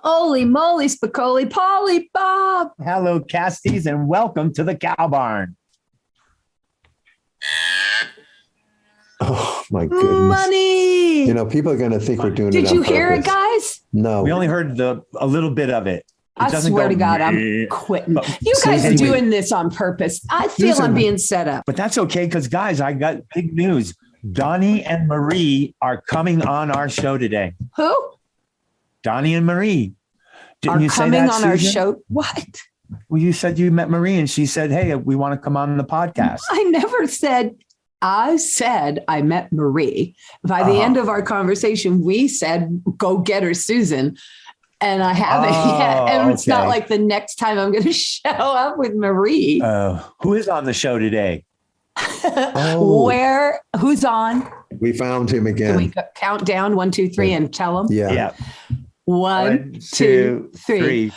Holy moly, Spicoli, Polly, Bob. Hello, Casties, and welcome to the Cow Barn. Oh, my goodness. Money. You know, people are going to think we're doing it on Did you hear it, purpose. guys? No. We only heard a little bit of it. I swear to God, I'm quitting. You guys are doing this on purpose. I feel I'm being set up. But that's okay, because, guys, I got big news. Donnie and Marie are coming on our show today. Who? Donnie and Marie. Didn't Are you say coming that, on our Susan? show? What? Well, you said you met Marie, and she said, hey, we want to come on the podcast. I never said. I said I met Marie. By the end of our conversation, we said, go get her, Susan. And I haven't yet. And it's not like the next time I'm going to show up with Marie. Who is on the show today? Who's on? We found him Can we again. count down 1, 2, 3 and tell them? Yeah. 1, 2, 3.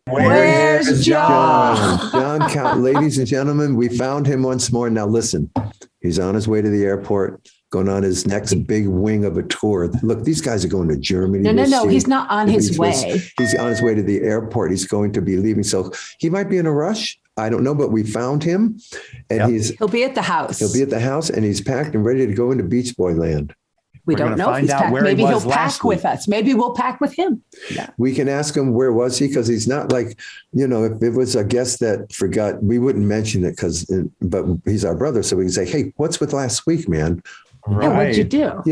Where's John? John, ladies and gentlemen, we found him once more. Now listen, he's on his way to the airport, going on his next big wing of a tour. Look, these guys are going to Germany. No. He's not on his way. He's on his way to the airport. He's going to be leaving. So he might be in a rush. I don't know, but we found him, and he'll be at the house. He'll be at the house, and he's packed and ready to go into Beach Boy land. We don't know if he's packed. Maybe he'll pack with us. Maybe we'll pack with him. Yeah. We can ask him, where was he? Because he's not like, if it was a guest that forgot, we wouldn't mention it but he's our brother. So we can say, hey, what's with last week, man? Right. Yeah, what'd you do?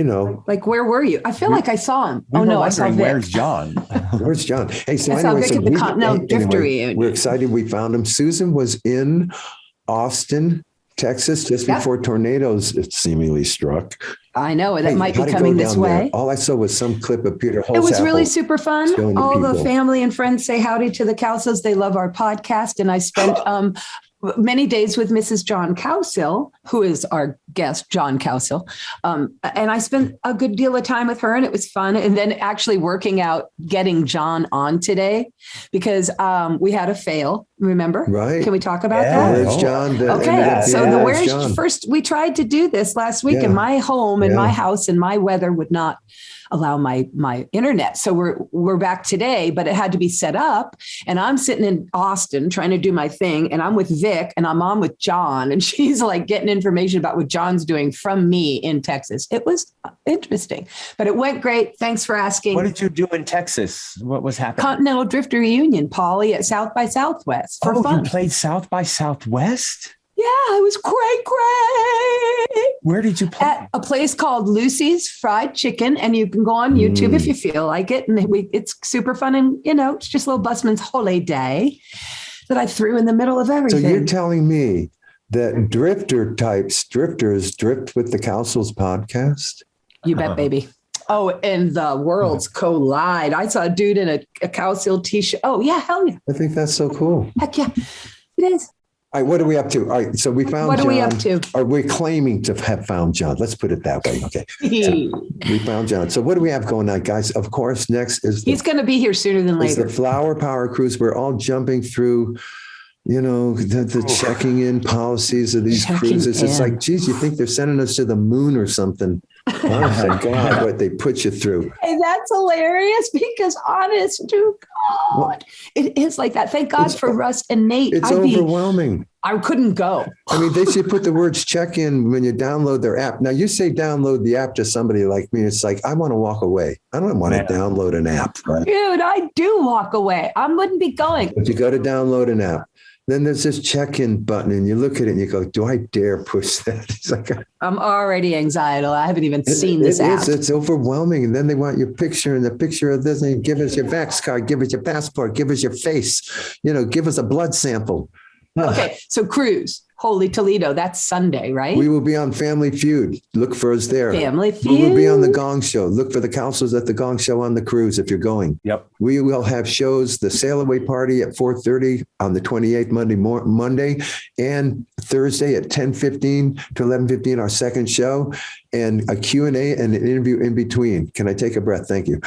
Like, where were you? I feel like I saw him. I saw Vic. Where's John? Where's John? Hey, so I saw Vic at the Continental Drifter reunion. We're excited. We found him. Susan was in Austin, Texas, just before tornadoes seemingly struck. I know that might be coming this way. There? All I saw was some clip of Peter Holtz. It was really super fun. All the family and friends say howdy to the Cowsills. They love our podcast. And I spent many days with Mrs. John Cowsill, who is our guest, John Cowsill. And I spent a good deal of time with her, and it was fun. And then actually working out, getting John on today, because we had a fail, remember? Right. Can we talk about that? Where's John? First, we tried to do this last week in my home, in my house, and my weather would not allow my internet. So we're back today, but it had to be set up. And I'm sitting in Austin trying to do my thing. And I'm with Vic, and I'm on with John. And she's like getting information about what John's doing from me in Texas. It was interesting, but it went great. Thanks for asking. What did you do in Texas? What was happening? Continental Drifter reunion, Polly, at South by Southwest for fun. You played South by Southwest? Yeah, it was great. Where did you play? At a place called Lucy's Fried Chicken, and you can go on YouTube if you feel like it. And it's super fun, and it's just a little busman's holiday that I threw in the middle of everything. So you're telling me that drifters drift with the Cowsills podcast? You bet, baby. Oh, and the worlds collide. I saw a dude in a Cowsill t-shirt. Oh, yeah, hell yeah. I think that's so cool. Heck yeah, it is. All right, what are we up to? All right, so we found John. What are we up to? Or we're claiming to have found John. Let's put it that way. Okay. So we found John. So what do we have going on, guys? Of course, next is he's going to be here sooner than later. The Flower Power Cruise. We're all jumping through, the checking in policies of these cruises. It's like, geez, you think they're sending us to the moon or something. Oh my God, what they put you through. Hey, that's hilarious, because honest to God, it is like that. Thank God for Russ and Nate. It's overwhelming. I couldn't go. I mean, they should put the words check in when you download their app. Now, you say download the app to somebody like me. It's like, I want to walk away. I don't want to download an app. Right? Dude, I do walk away. I wouldn't be going. But you go to download an app. Then there's this check-in button, and you look at it and you go, do I dare push that? It's like, I'm already anxiety. I haven't even seen this app. It's overwhelming. And then they want your picture and the picture of this, and give us your Vax card, give us your passport, give us your face, give us a blood sample. Okay, so cruise, Holy Toledo, that's Sunday, right? We will be on Family Feud. Look for us there. Family Feud. We will be on the Gong Show. Look for the Cowsills at the Gong Show on the cruise if you're going. Yep. We will have shows, the Sail Away Party at 4:30 on the 28th Monday, and Thursday at 10:15 to 11:15, our second show, and a Q&A and an interview in between. Can I take a breath? Thank you.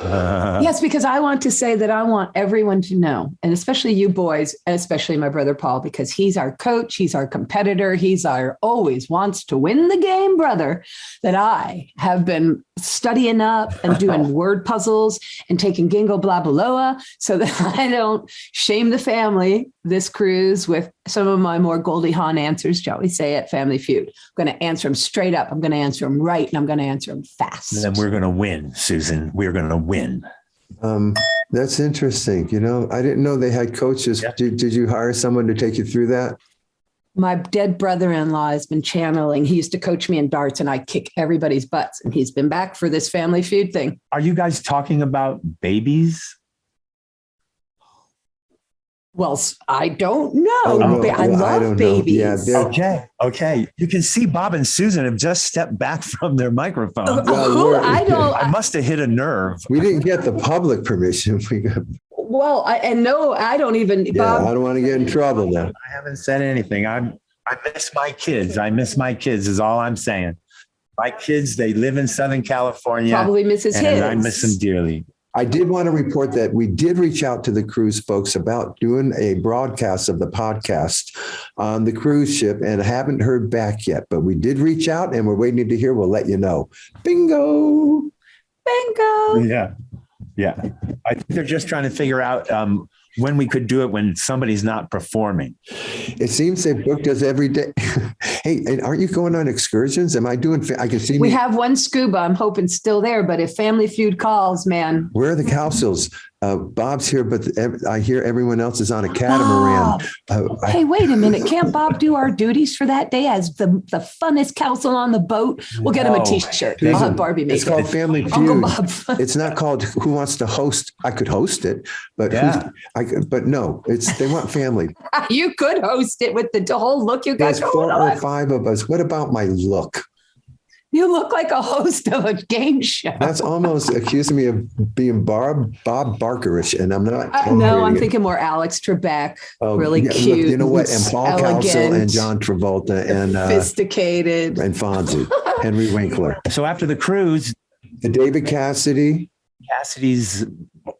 Yes, because I want to say that I want everyone to know, and especially you boys, and especially my brother Paul, because he's our coach, he's our competitor, he's our always wants to win the game brother, that I have been studying up and doing word puzzles and taking Gingo Blah Beloa so that I don't shame the family this cruise with some of my more Goldie Hawn answers, shall we say, at Family Feud. I'm going to answer them straight up. I'm going to answer them right, and I'm going to answer them fast. And then we're going to win, Susan. We're going to win. That's interesting. You know, I didn't know they had coaches. Yeah. Did you hire someone to take you through that? My dead brother-in-law has been channeling. He used to coach me in darts, and I kick everybody's butts. And he's been back for this Family Feud thing. Are you guys talking about babies? Well, I don't know. I love babies. Yeah, okay. You can see Bob and Susan have just stepped back from their microphone. I must have hit a nerve. We didn't get the public permission. I don't even. Yeah, Bob, I don't want to get in trouble now. I haven't said anything. I miss my kids. I miss my kids is all I'm saying. My kids, they live in Southern California. Probably misses his. And I miss them dearly. I did want to report that we did reach out to the cruise folks about doing a broadcast of the podcast on the cruise ship and haven't heard back yet, but we did reach out and we're waiting to hear. We'll let you know. Bingo. Bingo. Yeah. I think they're just trying to figure out when we could do it when somebody's not performing. It seems they booked us every day. Hey, and aren't you going on excursions? Am I doing? I can see. We have one scuba. I'm hoping still there, but if Family Feud calls, man. Where are the Cowsills? Bob's here, but I hear everyone else is on a catamaran. Hey, wait a minute. Can't Bob do our duties for that day as the funnest Cowsill on the boat? We'll get him a T-shirt. I'll have Barbie make it. It's called Family Feud. Uncle Bob. It's not called Who Wants to Host. I could host it, but but no, they want family. You could host it with the whole look you got. There's 4 or 5 of us. What about my look? You look like a host of a game show. That's almost accusing me of being Bob Barkerish, and I'm not. No, I'm thinking more Alex Trebek. Really cute. Look, you know what? And Paul Cowsill and John Travolta and sophisticated and Fonzie, Henry Winkler. So after the cruise, the David Cassidy's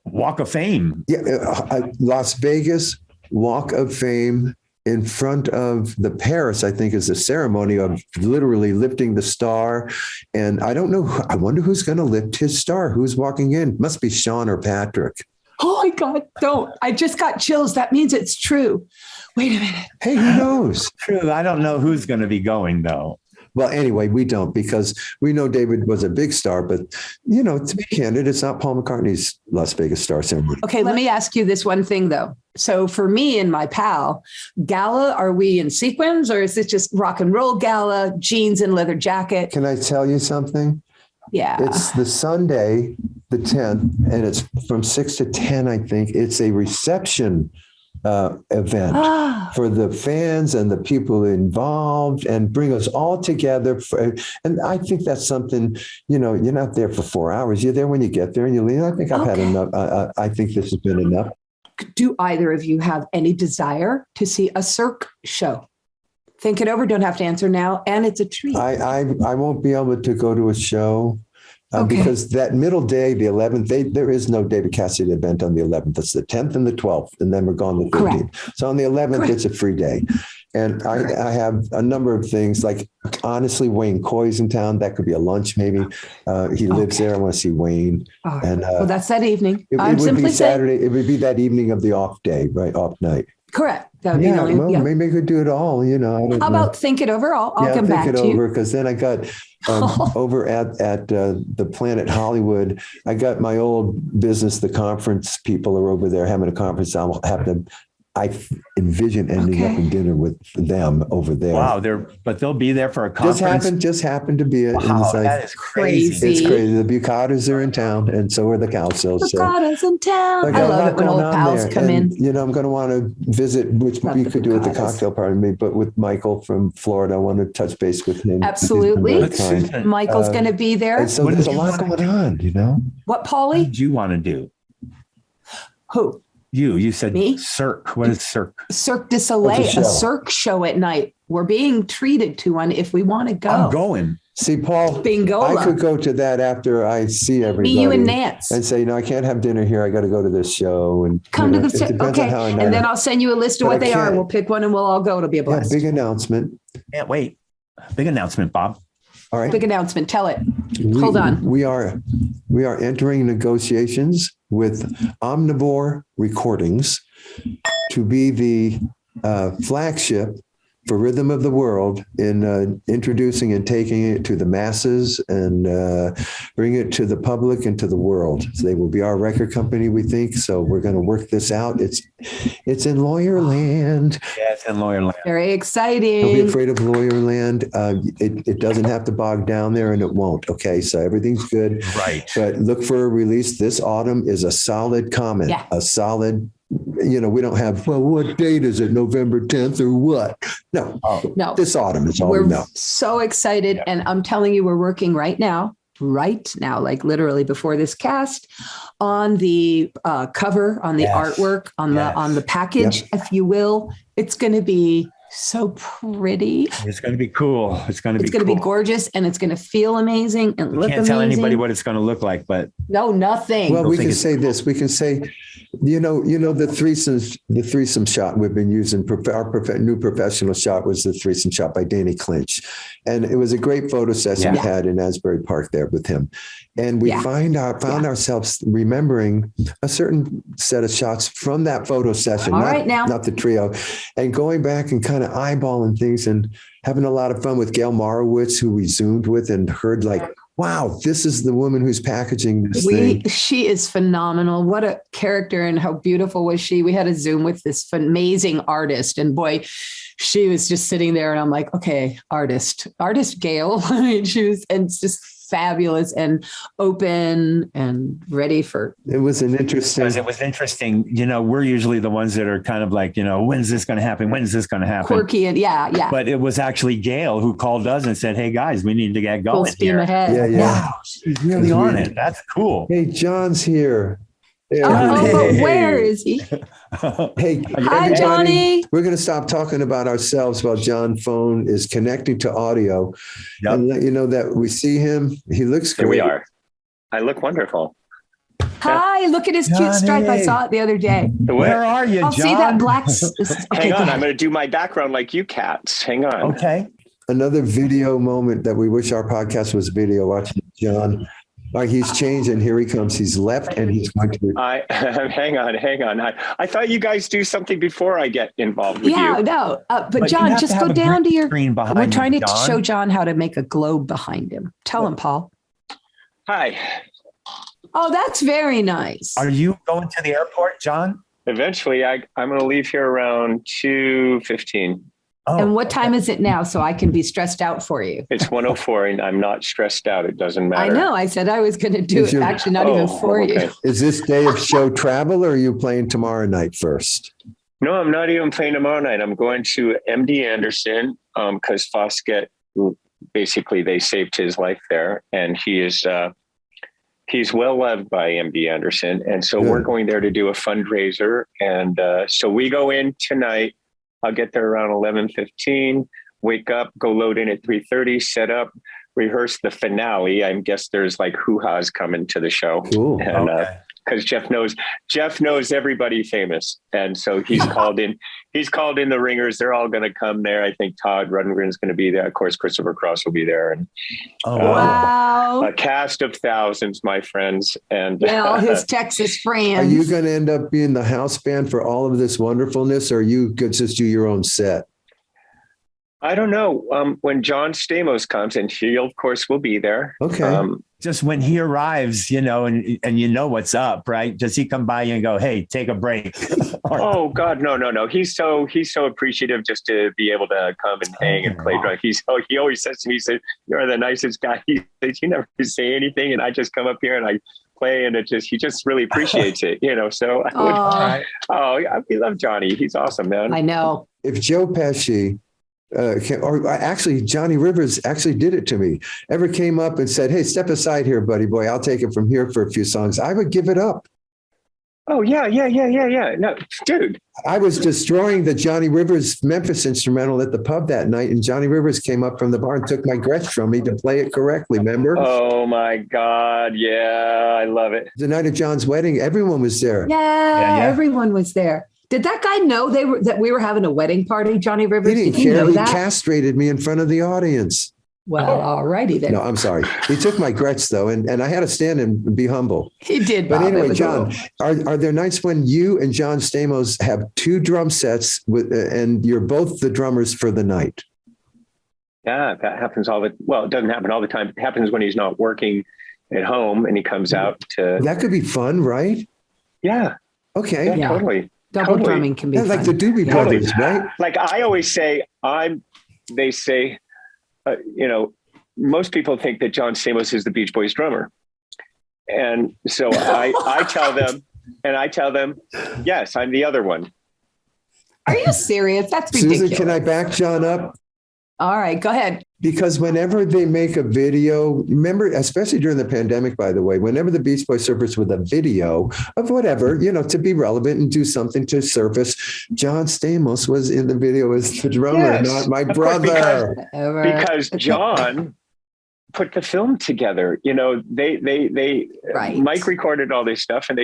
Walk of Fame. Yeah, Las Vegas Walk of Fame. In front of the Paris, I think, is a ceremony of literally lifting the star. And I don't know. I wonder who's going to lift his star. Who's walking in? Must be Sean or Patrick. Oh, my God. Don't. I just got chills. That means it's true. Wait a minute. Hey, who knows? True. I don't know who's going to be going, though. Well, anyway, we don't, because we know David was a big star, but, you know, to be candid, it's not Paul McCartney's Las Vegas star ceremony. Okay, let me ask you this one thing, though. So for me and my pal, gala, are we in sequins, or is it just rock and roll gala, jeans and leather jacket? Can I tell you something? Yeah. It's the Sunday, the 10th, and it's from 6 to 10, I think. It's a reception event for the fans and the people involved, and bring us all together. And I think that's something, you know, you're not there for 4 hours. You're there when you get there and you leave. I think I've had enough. I think this has been enough. Do either of you have any desire to see a Cirque show? Think it over. Don't have to answer now. And it's a treat. I won't be able to go to a show. Because that middle day, the 11th, there is no David Cassidy event on the 11th. It's the 10th and the 12th, and then we're gone the 13th. Correct. So on the 11th, it's a free day. And I have a number of things, like, honestly, Wayne Coy's in town. That could be a lunch, maybe. He lives there. I want to see Wayne. And well, that's that evening. It would be Saturday. It would be that evening of the off day, right? Off night. Correct. That would be the only, maybe I could do it all, you know. How about think it over? I'll come back to you. Think it over, because then I got over at the Planet Hollywood, I got my old business. The conference people are over there having a conference. I'll have to. I envision ending up in dinner with them over there. Wow, they'll be there for a conference. Just happened to be it. Wow, that is crazy. It's crazy. The Bucatas are in town, and so are the Cowsills. Bucatas in town. I love it when old pals come in. You know, I'm going to want to visit, which we could do at the cocktail party, but with Michael from Florida, I want to touch base with him. Absolutely. Michael's going to be there. And so there's a lot going on, you know. What, Paulie? What do you want to do? Who? You said me? Cirque. What is Cirque? Cirque du Soleil, a Cirque show at night. We're being treated to one if we want to go. I'm going. See, Paul, Bingola. I could go to that after I see everybody. Me, you, and Nance. And say, no, I can't have dinner here. I got to go to this show. And come to the okay. And then I'll send you a list of what they are. We'll pick one and we'll all go. It'll be a blast. Big announcement. Can't wait. Big announcement, Bob. All right. Big announcement. Tell it. Hold on. We are entering negotiations with Omnivore Recordings to be the flagship for Rhythm of the World in introducing and taking it to the masses and bring it to the public and to the world. So they will be our record company, we think. So we're going to work this out. It's in lawyer land. Yeah, it's in lawyer land. Very exciting. Don't be afraid of lawyer land. It doesn't have to bog down there, and it won't. Okay, so everything's good. Right. But look for a release this autumn is a solid comment, a solid. We don't have, well, what date is it? November 10th or what? No. This autumn is all we know. So excited. Yeah. And I'm telling you, we're working right now, like literally before this cast, on the cover, on the artwork, on the package, if you will. It's going to be so pretty. It's going to be cool. It's going to be gorgeous, and it's going to feel amazing and look amazing. Can't tell anybody what it's going to look like, but no, nothing. Well, we can say this. We can say, the threesome shot we've been using. Our new professional shot was the threesome shot by Danny Clinch, and it was a great photo session we had in Asbury Park there with him. And we found ourselves remembering a certain set of shots from that photo session, not the trio, and going back and kind of eyeballing things and having a lot of fun with Gail Marowitz, who we Zoomed with and heard wow, this is the woman who's packaging this thing. She is phenomenal. What a character, and how beautiful was she? We had a Zoom with this amazing artist, and boy, she was just sitting there, and I'm like, okay, artist Gail. I mean, it's just fabulous and open and ready for. It was interesting. We're usually the ones that are kind of like, when's this going to happen? When's this going to happen? Quirky and yeah. But it was actually Gail who called us and said, "Hey guys, we need to get going." Full steam ahead. Yeah. Wow, she's really on it. That's cool. Hey, John's here. Where is he? Hey, hi, Johnny. We're going to stop talking about ourselves while John's phone is connecting to audio and let you know that we see him. He looks great. Here we are. I look wonderful. Hi, look at his cute stripe. I saw it the other day. Where are you, John? I'll see that black. Hang on. I'm going to do my background like you cats. Hang on. Okay. Another video moment that we wish our podcast was video. Watching John. He's changed, and here he comes. He's left, and he's going to. Hang on. I thought you guys do something before I get involved with you. Yeah, no. But John, just go down to your screen behind. We're trying to show John how to make a globe behind him. Tell him, Paul. Hi. Oh, that's very nice. Are you going to the airport, John? Eventually, I'm going to leave here around 2:15. Oh, and what time is it now, so I can be stressed out for you? It's 1:04, and I'm not stressed out. It doesn't matter. I know. I said I was going to do it. Actually, not even for you. Is this day of show travel, or are you playing tomorrow night first? No, I'm not even playing tomorrow night. I'm going to MD Anderson because Foskett, basically, they saved his life there, and he's well loved by MD Anderson, and so we're going there to do a fundraiser, and so we go in tonight. I'll get there around 11:15, wake up, go load in at 3:30, set up, rehearse the finale. I guess there's like hoo-ha's coming to the show. Cool. And because Jeff knows everybody famous. And so he's called in the ringers. They're all going to come there. I think Todd Rundgren's going to be there. Of course, Christopher Cross will be there. And wow. A cast of thousands, my friends. And all his Texas friends. Are you going to end up being the house band for all of this wonderfulness, or are you could just do your own set? I don't know. When John Stamos comes, and he, of course, will be there. Okay. Just when he arrives, and you know what's up, right? Does he come by you and go, "Hey, take a break"? Oh God, no. He's so appreciative just to be able to come and hang and play drums. He always says to me, he said, "You're the nicest guy." He says, "You never say anything, and I just come up here and I play, and he just really appreciates it." So we love Johnny. He's awesome, man. I know. If Joe Pesci. Or actually, Johnny Rivers actually did it to me. Ever came up and said, "Hey, step aside here, buddy boy. I'll take it from here for a few songs." I would give it up. Oh yeah. No, dude. I was destroying the Johnny Rivers Memphis instrumental at the pub that night, and Johnny Rivers came up from the bar and took my Gretsch from me to play it correctly. Remember? Oh my God! Yeah, I love it. The night of John's wedding, everyone was there. Yeah. Everyone was there. Did that guy know that we were having a wedding party, Johnny Rivers? He didn't care. He castrated me in front of the audience. Well, all righty then. No, I'm sorry. He took my Gretsch though, and I had to stand and be humble. He did. But Bob. anyway, John, are there nights when you and John Stamos have 2 drum sets and you're both the drummers for the night? Yeah, that happens well, it doesn't happen all the time. It happens when he's not working at home and he comes out to. That could be fun, right? Yeah. Okay. Yeah. Totally. Double drumming can be fun. Like the Doobie Brothers, right? Like I always say, they say, most people think that John Stamos is the Beach Boys drummer. And so I tell them, yes, I'm the other one. Are you serious? That's ridiculous. Susan, can I back John up? All right, go ahead. Because whenever they make a video, remember, especially during the pandemic, by the way, whenever the Beach Boys surface with a video of whatever, to be relevant and do something to surface, John Stamos was in the video as the drummer, not my brother. Because John put the film together. Right. Mike recorded all this stuff and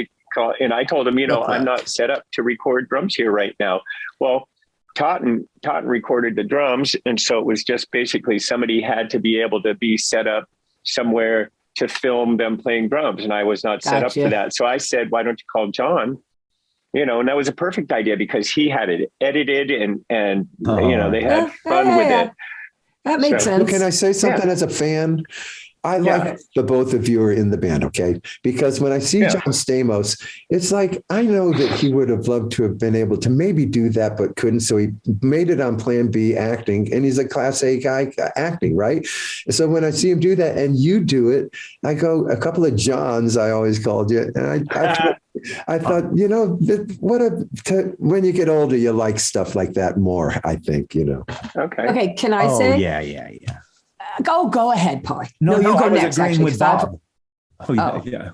I told him, I'm not set up to record drums here right now. Well, Totten recorded the drums. And so it was just basically somebody had to be able to be set up somewhere to film them playing drums. And I was not set up for that. So I said, why don't you call John? And that was a perfect idea because he had it edited and they had fun with it. That makes sense. Well, can I say something as a fan? I like the both of you are in the band, okay? Because when I see John Stamos, it's like, I know that he would have loved to have been able to maybe do that, but couldn't. So he made it on plan B, acting, and he's a class A guy acting, right? So when I see him do that and you do it, I go, a couple of Johns, I always called you. And I thought, when you get older, you like stuff like that more, I think, Okay. Can I say? Yeah. Go ahead, Paulie. No, you go go next. actually. With Bob. Yeah.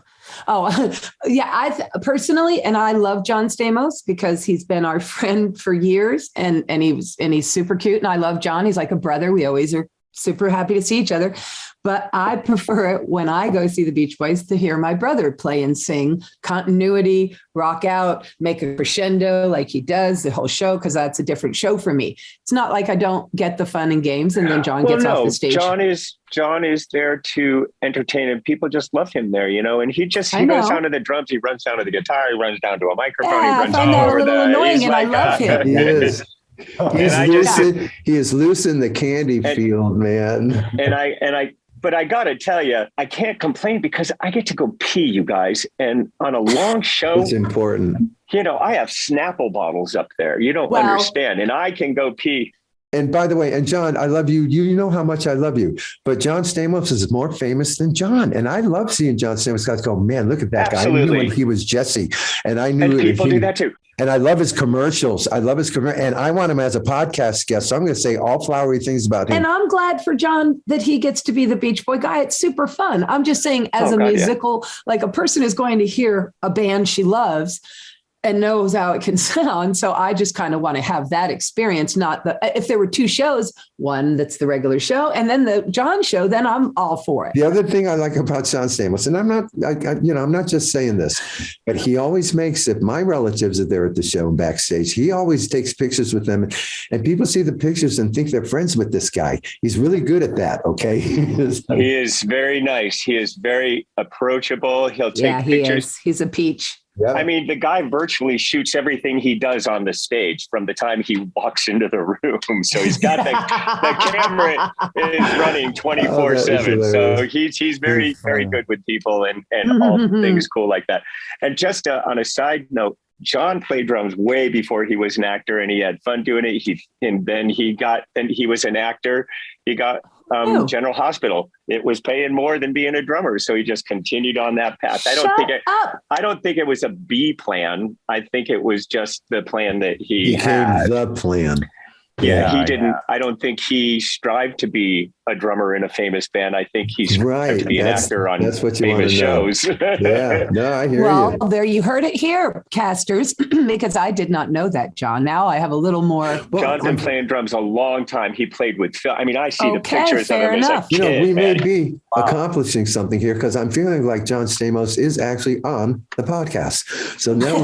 I personally, and I love John Stamos because he's been our friend for years, and he's super cute, and I love John. He's like a brother. We always are super happy to see each other. But I prefer it when I go see the Beach Boys to hear my brother play and sing continuity, rock out, make a crescendo like he does the whole show, because that's a different show for me. It's not like I don't get the fun and games and then John gets off the stage. John is there to entertain, and people just love him there, and he goes down to the drums, he runs down to the guitar, he runs down to a microphone, he runs all over that. Annoying, and I love him. He is. He is loose in the candy field, man. But I got to tell you, I can't complain because I get to go pee, you guys. And on a long show, it's important. I have Snapple bottles up there. You don't understand. And I can go pee. And by the way, and John, I love you. You know how much I love you. But John Stamos is more famous than John. And I love seeing John Stamos guys go, man, look at that guy. I knew when he was Jesse. And I knew people do that too. And I love his commercials. And I want him as a podcast guest. So I'm going to say all flowery things about him. And I'm glad for John that he gets to be the Beach Boy guy. It's super fun. I'm just saying, as musical, like a person is going to hear a band she loves and knows how it can sound. So I just kind of want to have that experience. If there were 2 shows, one that's the regular show and then the John show, then I'm all for it. The other thing I like about John Stamos, and I'm not just saying this, but he always makes it. My relatives are there at the show and backstage. He always takes pictures with them, and people see the pictures and think they're friends with this guy. He's really good at that. Okay. He is very nice. He is very approachable. He'll take pictures. He's a peach. Yeah. I mean, the guy virtually shoots everything he does on the stage from the time he walks into the room. So he's got the camera is running 24/7. So he's very, very good with people and all things cool like that. And just on a side note, John played drums way before he was an actor, and he had fun doing it. He was an actor. He got General Hospital. It was paying more than being a drummer, so he just continued on that path. I don't think it was a B plan. I think it was just the plan that he had. The plan. Yeah, he didn't. I don't think he strived to be a drummer in a famous band. I think he strived to be an actor on famous shows. Yeah, no, I hear you. Well, there you heard it here, casters, because I did not know that, John. Now I have a little more. John's been playing drums a long time. He played with Phil. I mean, I see the pictures of him as a kid. We may be accomplishing something here because I'm feeling like John Stamos is actually on the podcast. So now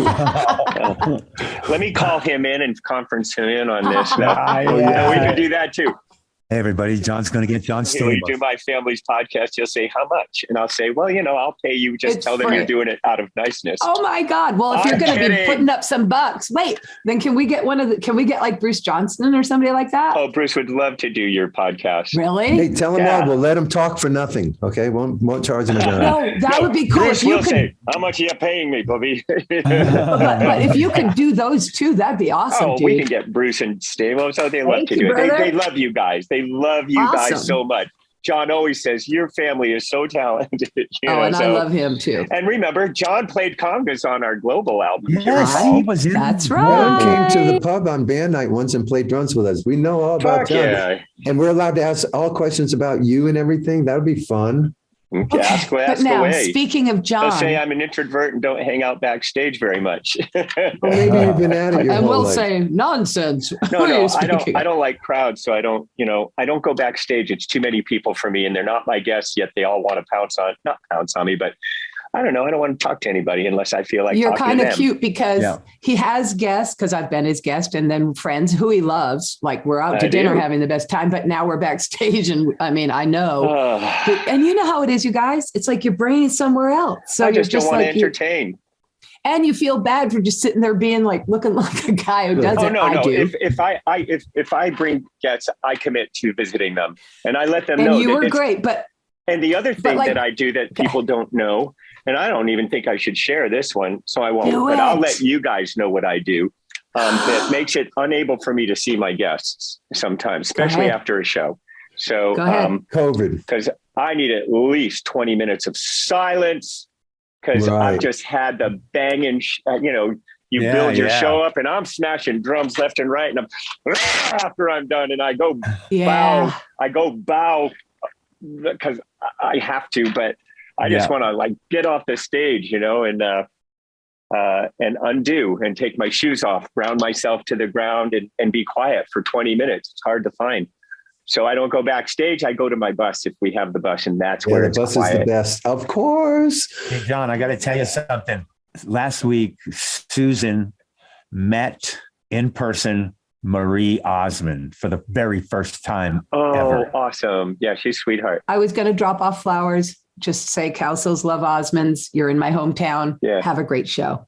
let me call him in and conference him in on this. We can do that too. Hey, everybody, John's going to get John When you Stamos. do my family's podcast, you'll say, how much? And I'll say, well, I'll pay you. Just It's tell them free. you're doing it out of niceness. Oh my God. Well, if you're I'm going to be kidding. putting up some bucks, wait, then can we get like Bruce Johnston or somebody like that? Oh, Bruce would love to do your podcast. Really? Hey, tell them Yeah. all. We'll let them talk for nothing. Okay, won't charge them a dime. No, that would be cool. Bruce If you will could, say, how much are you paying me, Bobby? but if you could do those two, that'd be awesome, Oh, dude. we can get Bruce and Stamos. Oh, they love Thank to you, do it. brother. They love you guys. They love you guys Awesome. so much. John always says your family is so talented. and I love him too. And remember, John played congas on our global album. Yes, Right. he was in. That's John right. came to the pub on band night once and played drums with us. We know all about Fuck John. yeah. And we're allowed to ask all questions about you and everything. That would be fun. Okay, ask But now, away. speaking of John, Let's say I'm an introvert and don't hang out backstage very much. Well, maybe you've been at it your and whole we'll life. say nonsense. No, What are you I don't. speaking I of? don't like crowds, so I don't go backstage. It's too many people for me, and they're not my guests yet. They all want to not pounce on me, but I don't know. I don't want to talk to anybody unless I feel like You're talking kind to of them. cute because Yeah. he has guests, because I've been his guest, and then friends who he loves. Like we're out to I dinner do. having the best time, but now we're backstage, and I mean, I know. Ugh. And you know how it is, you guys. It's like your brain is somewhere else. So I you're just don't want like to entertain. and you feel bad for just sitting there being like looking like a guy who does Oh it. no, I no. do. If I bring guests, I commit to visiting them, and I let them And know. you that were it's- great, but And the other thing like- that I do that people don't know, and I don't even think I should share this one, so I won't. Do But I'll it. let you guys know what I do. That makes it unable for me to see my guests sometimes, especially ahead. after a show. So, Go ahead. COVID. because I need at least 20 minutes of silence, because Right. I've just had the banging, you Yeah, build your yeah. show up and I'm smashing drums left and right. And after I'm done and I go yeah. bow because I have to, but I just Yeah. want to like get off the stage, and undo and take my shoes off, ground myself to the ground and be quiet for 20 minutes. It's hard to find. So I don't go backstage. I go to my bus if we have the bus, and that's Yeah, where the it's bus quiet. is the best. Of course. Hey, John, I got to tell you something. Last week, Susan met in person Marie Osmond for the very first time Oh, ever. awesome. Yeah, she's a sweetheart. I was going to drop off flowers, just say Cowsills love Osmonds. You're in my hometown. Yeah. Have a great show.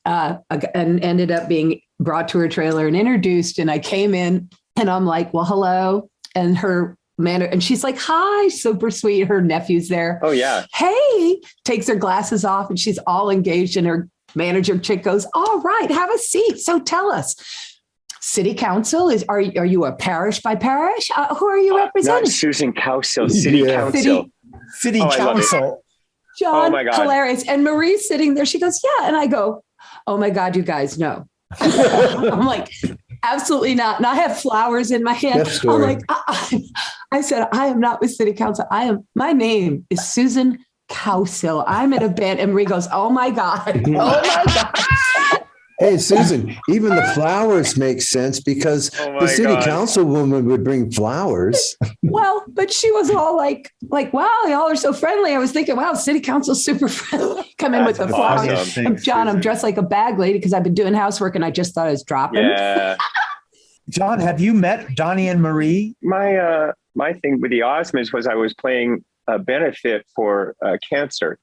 And ended up being brought to her trailer and introduced. And I came in and I'm like, well, hello. And her manner, and she's like, hi, super sweet. Her nephew's there. Oh, yeah. Hey, takes her glasses off and she's all engaged. And her manager chick goes, all right, have a seat. So tell us. City Council are you a parish by parish? Who are you Not representing? Susan Cowsill, City Yeah. Council. City Oh, I love it. Council. John, Oh my God. hilarious. And Marie's sitting there. She goes, yeah. And I go, oh my God, you guys know. I'm like, absolutely not. And I have flowers in my hand. Best story. I'm like, I said, I am not with City Council. My name is Susan Cowsill. I'm in a band. And Marie goes, oh my God. Oh my God. Hey, Susan, even the flowers make sense because Oh my the city God. councilwoman would bring flowers. Well, but she was all like, wow, y'all are so friendly. I was thinking, wow, City Council's super friendly. Come in with the That's flowers. awesome. And John, I'm dressed like a bag lady because I've been doing housework and I just thought I was dropping. Yeah. John, have you met Donnie and Marie? My thing with the Osmonds was I was playing a benefit for cancer.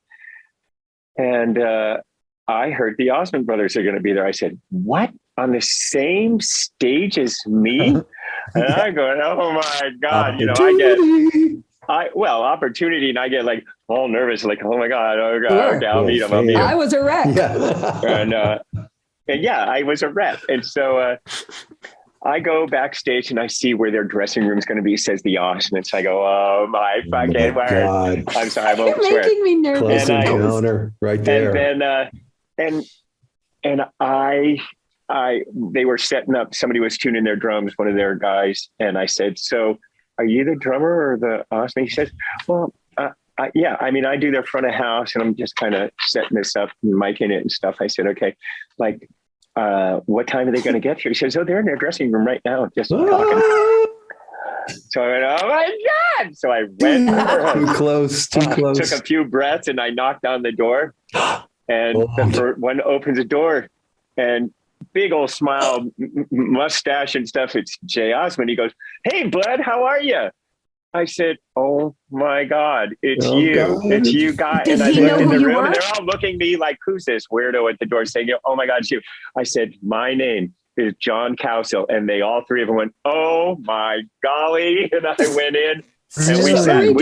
And I heard the Osmond brothers are going to be there. I said, what? On the same stage as me? And I go, oh my God, opportunity. And I get like all nervous, like, oh my God, Sure. okay, I'll meet him. I'll meet him. I was a wreck. Yeah. And yeah, I was a rep. And so I go backstage and I see where their dressing room is going to be, says the Osmonds. I go, oh my fucking word. God. I'm sorry, I won't You're swear. making me nervous. Close And I- encounter right there. And then, they were setting up, somebody was tuning their drums, one of their guys. And I said, so are you the drummer or the Osmond? He says, well, yeah, I mean, I do their front of house and I'm just kind of setting this up and micing it and stuff. I said, okay, like, what time are they going to get here? He says, oh, they're in their dressing room right now, just talking. So I went, oh my God. So I went, Too close. Too close. took a few breaths and I knocked on the door and Oh. one opens the door and big old smile, mustache and stuff. It's Jay Osmond. He goes, "Hey, bud, how are you?" I said, "Oh my God, it's you. God. It's you, guy." Did and I he looked know in who the you room were? and they're all looking at me like, "Who's this weirdo at the door saying, oh my God, it's you?" I said, "My name is John Cowsill." And they all three of them went, "Oh my golly." And I went in and we sat and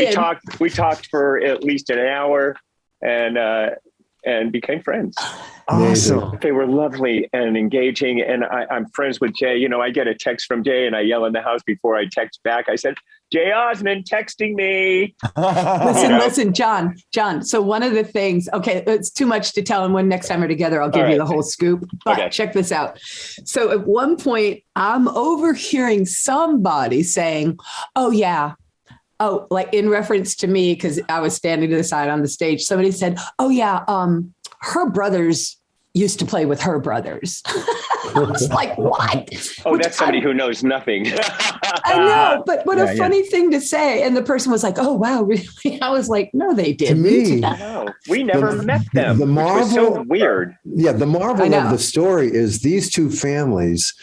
we talked for at least an hour and became friends. Awesome. They were lovely and engaging. And I'm friends with Jay. You know, I get a text from Jay and I yell in the house before I text back. I said, "Jay Osmond texting me." Listen, John. So one of the things, okay, it's too much to tell. And when next time we're together, I'll give you the whole scoop. But check this out. So at one point, I'm overhearing somebody saying, "Oh, yeah." Oh, like in reference to me, because I was standing to the side on the stage. Somebody said, "Oh, yeah, her brothers used to play with her brothers." I was like, what? Oh, that's somebody who knows nothing. I know, but what a funny thing to say. And the person was like, "Oh, wow, really?" I was like, "No, they didn't." To me, no, we never met them. The marvel, which was so weird. Yeah, the marvel of the story is these two families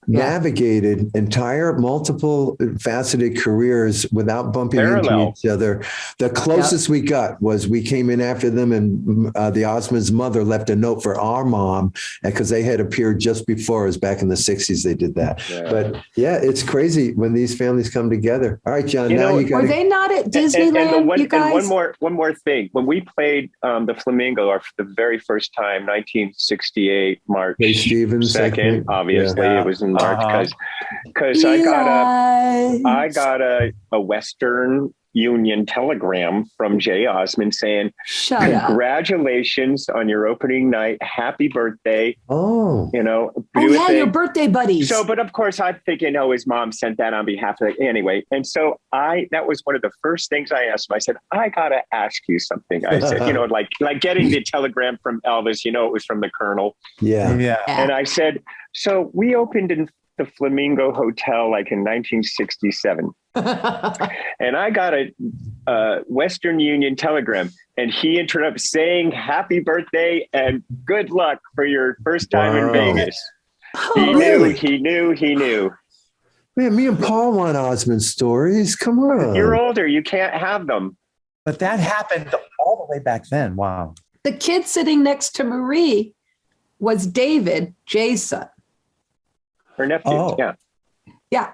navigated entire multiple faceted careers without bumping into each other. The closest we got was we came in after them, and the Osmond's mother left a note for our mom because they had appeared just before us back in the 60s. They did that. But it's crazy when these families come together. All right, John, you got. Were they not at Disneyland, you guys? And one more thing. When we played the Flamingo for the very first time, 1968, March 2nd, obviously it was in March because I got a Western Union telegram from Jay Osmond saying, "Congratulations on your opening night. Happy birthday." Oh, your birthday buddy. So, but of course I'm thinking, his mom sent that on behalf of anyway. And so that was one of the first things I asked him. I said, "I got to ask you something." I said, like getting the telegram from Elvis, it was from the Colonel. Yeah. And I said, "So we opened in the Flamingo Hotel like in 1967. And I got a Western Union telegram, and he interrupted saying happy birthday and good luck for your first time in Vegas." He knew. Man, me and Paul want Osmond stories. Come on. You're older. You can't have them. But that happened all the way back then. Wow. The kid sitting next to Marie was David, Jay's son. Her nephew, Yeah,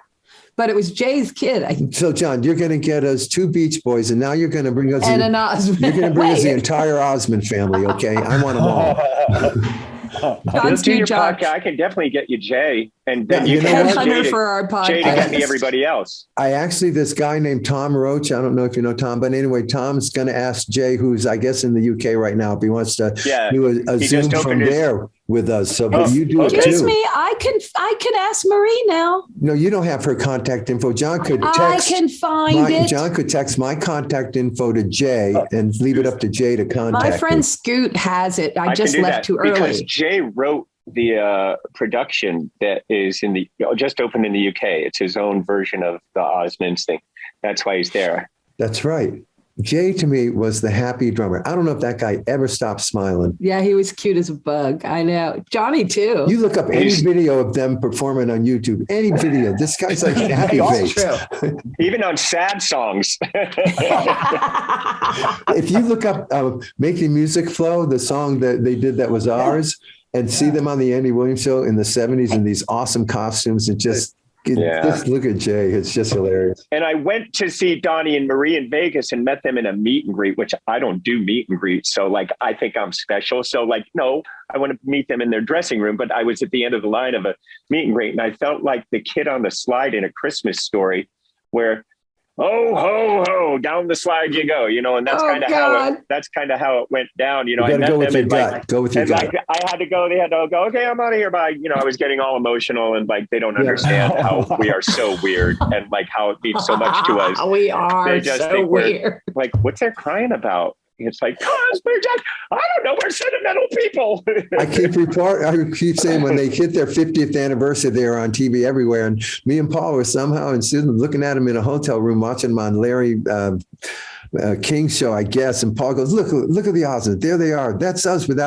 but it was Jay's kid. So, John, you're going to get us two Beach Boys, and now you're going to bring us an Osmond. You're going to bring us the entire Osmond family, okay? I want them all. Let's do your podcast. I can definitely get you Jay, and then you can have Jay for our podcast. Jay to get me everybody else. This guy named Tom Roach. I don't know if you know Tom, but anyway, Tom's going to ask Jay, who's I guess in the UK right now, if he wants to do a Zoom from there with us. So, but you do it too. Excuse me, I can ask Marie now. No, you don't have her contact info. John could text. I can find it. John could text my contact info to Jay and leave it up to Jay to contact. My friend Scoot has it. I just left too early because Jay wrote the production that is in the just opened in the UK. It's his own version of the Osmonds thing. That's why he's there. That's right. Jay to me was the happy drummer. I don't know if that guy ever stopped smiling. Yeah, he was cute as a bug. I know. Johnny too. You look up any video of them performing on YouTube, any video. This guy's like happy face. Even on sad songs. If you look up Making Music Flow, the song that they did that was ours, and see them on the Andy Williams show in the 70s in these awesome costumes, and just look at Jay. It's just hilarious. And I went to see Donnie and Marie in Vegas and met them in a meet and greet, which I don't do meet and greets. So I think I'm special. So no, I want to meet them in their dressing room, but I was at the end of the line of a meet and greet. And I felt like the kid on the slide in A Christmas Story where, oh, ho, ho, down the slide you go, and that's kind of how it went down. I met them and go with your gut. I had to go, they had to go, okay, I'm out of here. But I was getting all emotional and they don't understand how we are so weird and how it means so much to us. We are they just so weird. What's they're crying about? It's we're just, I don't know, we're sentimental people. I keep saying when they hit their 50th anniversary, they were on TV everywhere. And me and Paul were somehow and Susan looking at them in a hotel room, watching them on King's show, I guess. And Paul goes, look at the Osmonds. There they are. That's us with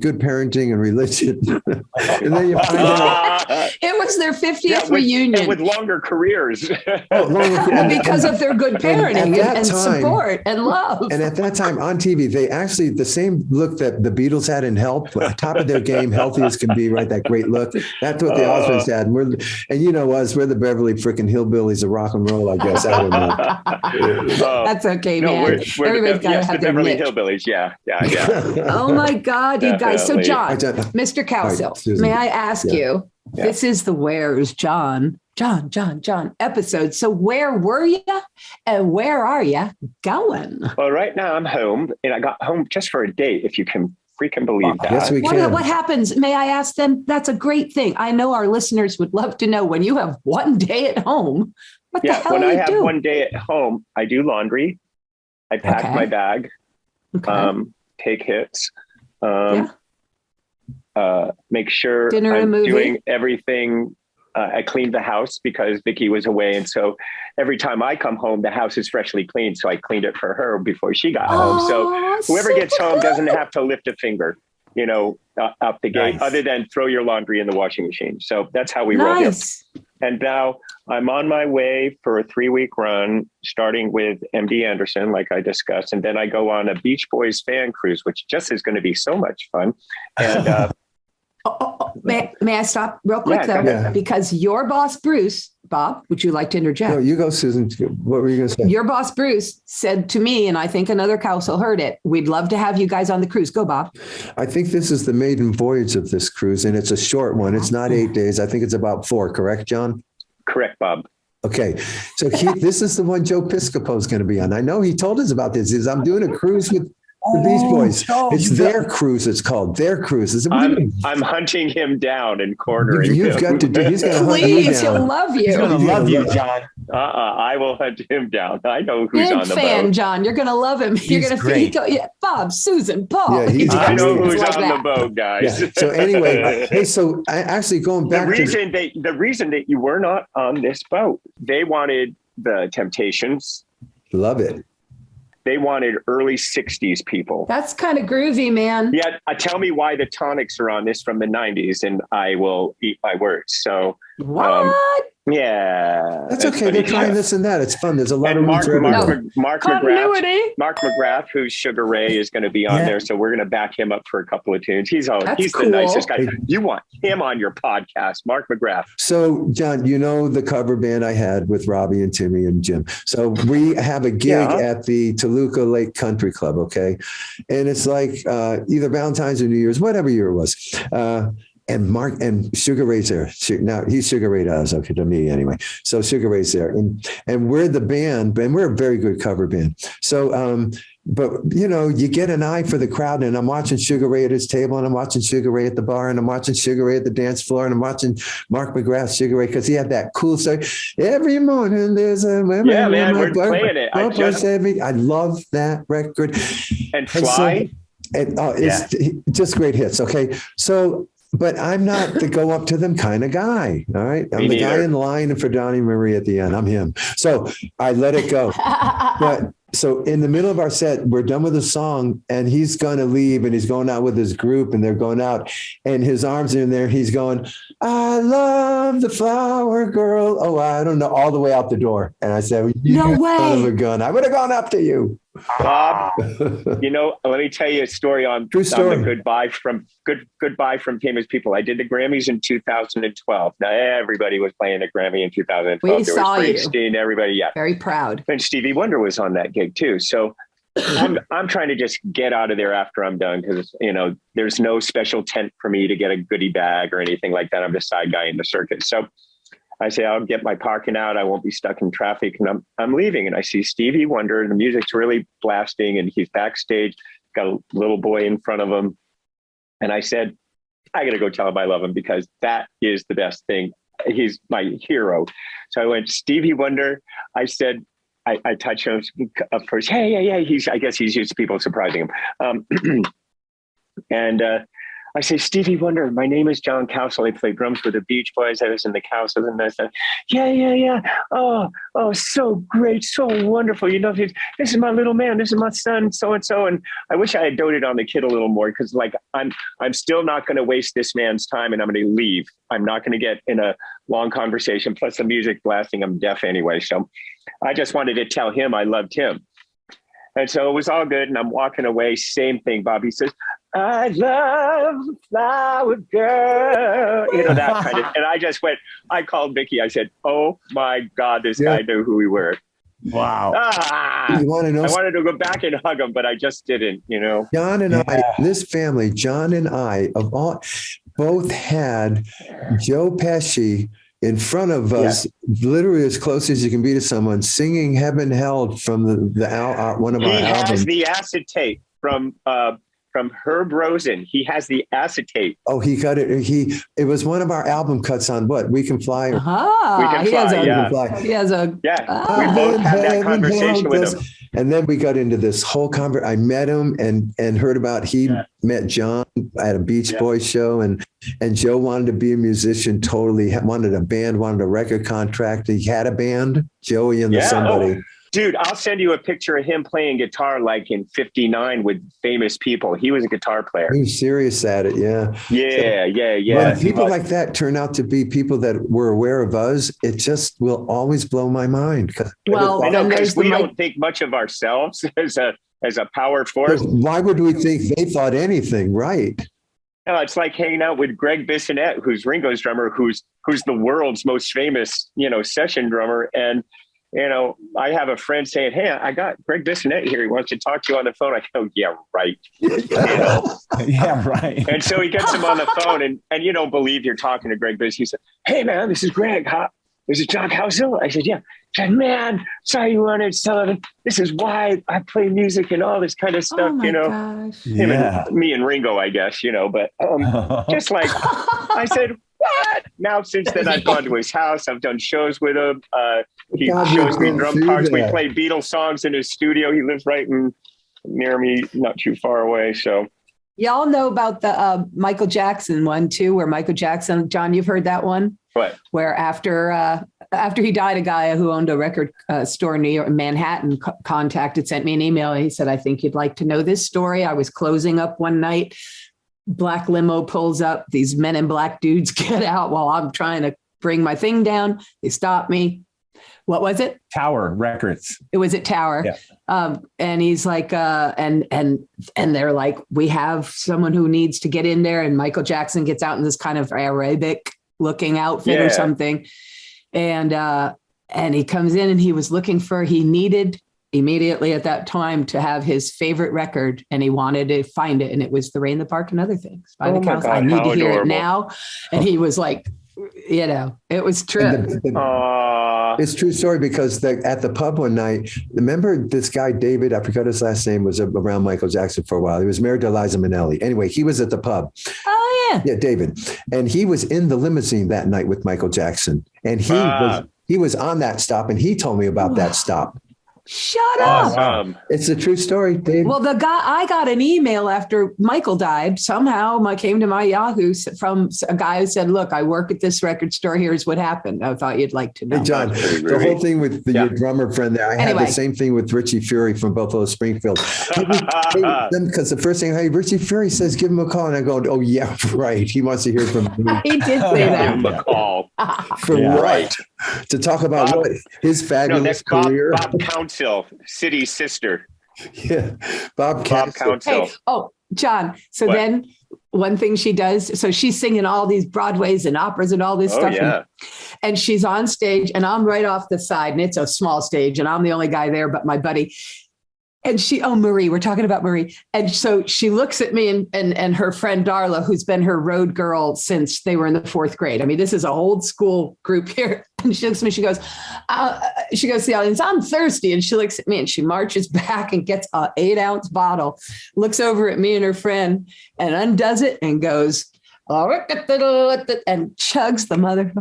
good parenting and religion. And then you find out. It was their 50th reunion. And with longer careers. Because of their good parenting and support and love. And at that time on TV, they actually, the same look that the Beatles had in Help, top of their game, healthy as can be, right? That great look. That's what the Osmonds had. And you know us, we're the Beverly frickin' Hillbillies of rock and roll, I guess. I don't know. That's okay, man. Everybody's got to have their Beverly niche. Hillbillies. Yeah. Oh my God, you guys. So John, Mr. Cowsill, Susan. may I ask you, this is the Where's John episode. So where were you and where are you going? Well, right now I'm home, and I got home just for a date, if you can freaking believe that. Yes, we can. What happens? May I ask them? That's a great thing. I know our listeners would love to know, when you have one day at home, what the hell when do I you have do? one day at home, I do laundry. I pack my bag, take hits, make sure Dinner I'm and movie. doing everything. I cleaned the house because Vicky was away. And so every time I come home, the house is freshly cleaned. So I cleaned it for her before she got home. So whoever gets home doesn't have to lift a finger, out the gate, other than throw your laundry in the washing machine. So that's how we roll here. And now I'm on my way for a 3-week run, starting with MD Anderson, like I discussed. And then I go on a Beach Boys fan cruise, which just is going to be so much fun. And May I stop real quick, though? Yeah. Because your boss, Bruce, Bob, would you like to interject? No, you go, Susan. What were you going to say? Your boss, Bruce, said to me, and I think another Cowsill heard it, we'd love to have you guys on the cruise. Go, Bob. I think this is the maiden voyage of this cruise, and it's a short one. It's not 8 days. I think it's about 4. Correct, John? correct, Bob. Okay. So this is the one Joe Piscopo is going to be on. I know he told us about this. I'm doing a cruise with the Beach Boys. It's their cruise. It's called their cruise. I'm hunting him down and cornering You've him. got to do. He's going to hunt you Please, down. he'll love you. He's going to love you, John. I will hunt him down. I know who's Big on the fan, boat. John. You're going to love him. You're going to great. Bob, Susan, Paul. Yeah, he's I know who's like on that. the boat, guys. Yeah. So anyway, hey, so I actually going back the reason that you were not on this boat, they wanted the Temptations. Love it. They wanted early 60s people. That's kind of groovy, man. Yeah, tell me why the Tonics are on this from the 90s, and I will eat my words. So, What? Yeah. That's okay. They're trying this and that. It's fun. There's a lot And of Mark Continuity. McGrath, who's Sugar Ray, is going to be on there. So we're going to back him up for a couple of tunes. He's That's the cool. nicest guy. You want him on your podcast, Mark McGrath. So, John, you know the cover band I had with Robbie and Timmy and Jim. So we have a gig at the Toluca Lake Country Club, okay? And it's like either Valentine's or New Year's, whatever year it was. And Mark and Sugar Ray's there. Now he's Sugar Ray to us, okay, to me anyway. So Sugar Ray's there, and we're the band, and we're a very good cover band. So, but you get an eye for the crowd, and I'm watching Sugar Ray at his table, and I'm watching Sugar Ray at the bar, and I'm watching Sugar Ray at the dance floor, and I'm watching Mark McGrath, Sugar Ray, because he had that cool story. Every morning there's a man, we're playing it. I love that record. And Fly. It's just great hits. Okay, so. But I'm not the go up to them kind of guy. All right. I'm the guy in line for Donnie Marie at the end. I'm him. So I let it go. But so in the middle of our set, we're done with the song and he's going to leave and he's going out with his group and they're going out and his arms are in there. He's going, I love the flower girl. Oh, I don't know. All the way out the door. And I said, no way. Son of a gun. I would have gone up to you. Bob, let me tell you a story on the goodbye from famous people. I did the Grammys in 2012. Now everybody was playing the Grammy in 2012. We saw you. Springsteen, everybody, yeah. Very proud. And Stevie Wonder was on that gig too. So I'm trying to just get out of there after I'm done because there's no special tent for me to get a goodie bag or anything like that. I'm the side guy in the circus. So I say, I'll get my parking out. I won't be stuck in traffic. And I'm leaving. And I see Stevie Wonder and the music's really blasting and he's backstage, got a little boy in front of him. And I said, I got to go tell him I love him because that is the best thing. He's my hero. So I went, Stevie Wonder. I said, I touched him up first. Hey, yeah. I guess he's used to people surprising him. And I say, Stevie Wonder, my name is John Cowsill. I played drums for the Beach Boys. I was in the Cowsills and this. Yeah. Oh, so great. So wonderful. You know, this is my little man. This is my son, so-and-so. And I wish I had doted on the kid a little more because like, I'm still not going to waste this man's time and I'm going to leave. I'm not going to get in a long conversation. Plus the music blasting. I'm deaf anyway. So I just wanted to tell him I loved him. And so it was all good. And I'm walking away. Same thing. Bobby says, I love flower girl. You know, that kind of. And I just went, I called Vicky. I said, oh my God, this guy knew who we were. Wow. You want to know? I wanted to go back and hug him, but I just didn't, you know. John and I, this family, John and I, both had Joe Pesci in front of us, literally as close as you can be to someone, singing "Heaven Held" from one of our albums. He has the acetate from Herb Rosen. He has the acetate. Oh, he got it. It was one of our album cuts on what? We Can Fly. We Can Fly. He has a. We both had that conversation with him. And then we got into this whole conversation. I met him and heard about he met John at a Beach Boys show, and Joe wanted to be a musician. Totally wanted a band, wanted a record contract. He had a band, Joey and the Somebody. Oh. Dude, I'll send you a picture of him playing guitar like in '59 with famous people. He was a guitar player. He was serious at it, yeah. When people like that turn out to be people that were aware of us, it just will always blow my mind. Well, I know, because we don't think much of ourselves as a power force. Why would we think they thought anything, right? No, it's like hanging out with Greg Bissonette, who's Ringo's drummer, who's the world's most famous, session drummer. And I have a friend saying, hey, I got Greg Bissonette here. He wants to talk to you on the phone. I go, yeah, right. Yeah, right. And so he gets him on the phone and you don't believe you're talking to Greg Bissonette. He said, hey, man, this is Greg. Huh? Is it John Cowsill? I said, yeah. He said, man, saw you on it. So this is why I play music and all this kind of stuff, Gosh. Him and me and Ringo, I guess, but just like I said, what? Now, since then, I've gone to his house. I've done shows with him. He shows me drum parts. We play Beatles songs in his studio. He lives right near me, not too far away. So, y'all know about the Michael Jackson one too, where Michael Jackson, John, you've heard that one? What? Where after he died, a guy who owned a record store in New York, Manhattan, sent me an email. He said, I think you'd like to know this story. I was closing up one night. Black limo pulls up. These men in black dudes get out while I'm trying to bring my thing down. They stop me. What was it? Tower Records. It was at Tower. Yeah. And he's like, and they're like, we have someone who needs to get in there. And Michael Jackson gets out in this kind of Arabic looking outfit or something. And he comes in and he needed immediately at that time to have his favorite record, and he wanted to find it, and it was The Rain, the Park, and Other Things by the Cowsills. I need to hear it now. And he was like, it was true. It's a true story because at the pub one night, remember this guy, David, I forgot his last name, was around Michael Jackson for a while. He was married to Liza Minnelli. Anyway, he was at the pub. Oh, yeah. Yeah, David. And he was in the limousine that night with Michael Jackson. And he was on that stop, and he told me about that stop. Shut up. It's a true story, Dave. Well, I got an email after Michael died. Somehow came to my Yahoo from a guy who said, look, I work at this record store. Here's what happened. I thought you'd like to know. Hey, John, the whole thing with your drummer friend there, I had the same thing with Richie Fury from Buffalo Springfield. Because the first thing, hey, Richie Fury says, give him a call. And I go, oh, yeah, right. He wants to hear from me. He did say that. Give him a call. Right. To talk about his fabulous career. Bob Cowsill, City's sister. Yeah, Bob Cowsill. Hey, John. So then one thing she does, so she's singing all these Broadways and operas and all this stuff. Yeah. And she's on stage, and I'm right off the side, and it's a small stage, and I'm the only guy there but my buddy. And Marie, we're talking about Marie. And so she looks at me and her friend Darla, who's been her road girl since they were in the 4th grade. I mean, this is an old school group here. And she looks at me, she goes to the audience, I'm thirsty. And she looks at me and she marches back and gets an 8-ounce bottle, looks over at me and her friend and undoes it and goes, and chugs the mother.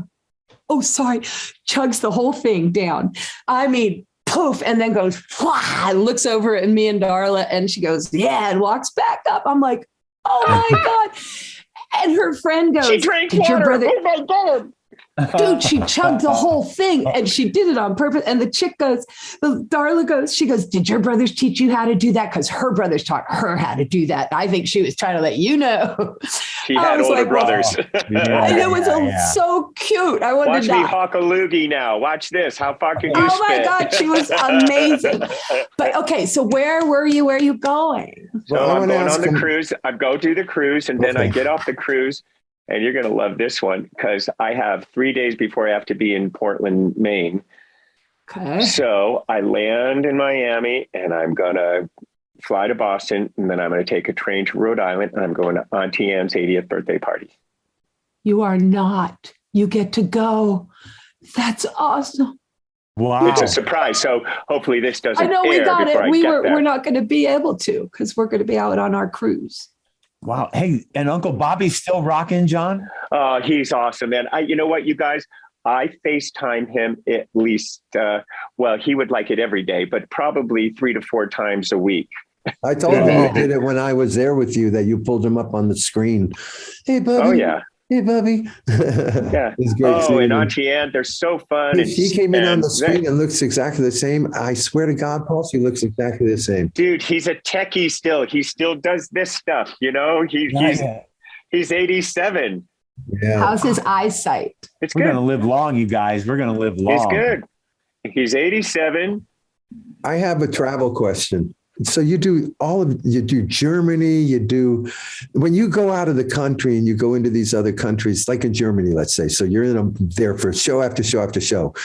Oh, sorry. Chugs the whole thing down. I mean, poof, and then goes, and looks over at me and Darla, and she goes, yeah, and walks back up. I'm like, oh my God. And her friend goes, she drank did water. Your brother? Oh my God. Dude, she chugged the whole thing and she did it on purpose. And the chick goes, Darla goes, she goes, did your brothers teach you how to do that? Because her brothers taught her how to do that. I think she was trying to let you know. She had older brothers. And it was so cute. I wanted Watch to me hawk a loogie now. Watch this. How far can you Oh spit? my God, she was amazing. But okay, so where were you? Where are you going? So I'm going on the cruise. I go do the cruise and then I get off the cruise. And you're going to love this one because I have 3 days before I have to be in Portland, Maine. Okay. So I land in Miami and I'm going to fly to Boston. And then I'm going to take a train to Rhode Island and I'm going to Auntie Anne's 80th birthday party. You are not. You get to go. That's awesome. Wow. It's a surprise. So hopefully this doesn't I know we got it. We're We're not going to be able to because we're going to be out on our cruise. Wow. Hey, and Uncle Bobby's still rocking, John? He's awesome, man. You know what, you guys? I FaceTime him at least, he would like it every day, but probably 3 to 4 times a week. I told him you did it when I was there with you, that you pulled him up on the screen. Hey, Bobby. Oh, yeah. Hey, Bubby. Yeah. It's great. Oh, and Auntie Anne, they're so fun. He came in on the screen and looks exactly the same. I swear to God, Paul, she looks exactly the same. Dude, he's a techie still. He still does this stuff, you know? He's 87. Yeah. How's his eyesight? It's We're good. going to live long, you guys. We're going to live long. He's good. He's 87. I have a travel question. So you do Germany, when you go out of the country and you go into these other countries, like in Germany, let's say, so you're there for show after show after show.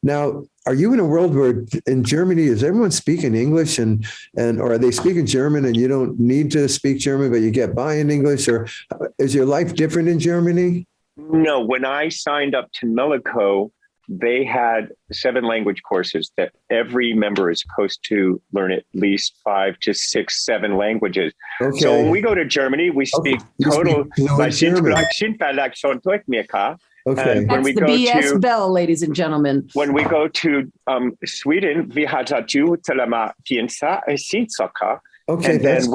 Now, are you in a world where in Germany, is everyone speaking English or are they speaking German and you don't need to speak German, but you get by in English, or is your life different in Germany? No, when I signed up to Melico, they had 7 language courses that every member is supposed to learn at least 5 to 6, 7 languages. Okay. So when we go to Germany, we speak total. Okay. That's the BS bell, ladies and gentlemen. When we go to Sweden, we had to Okay, and then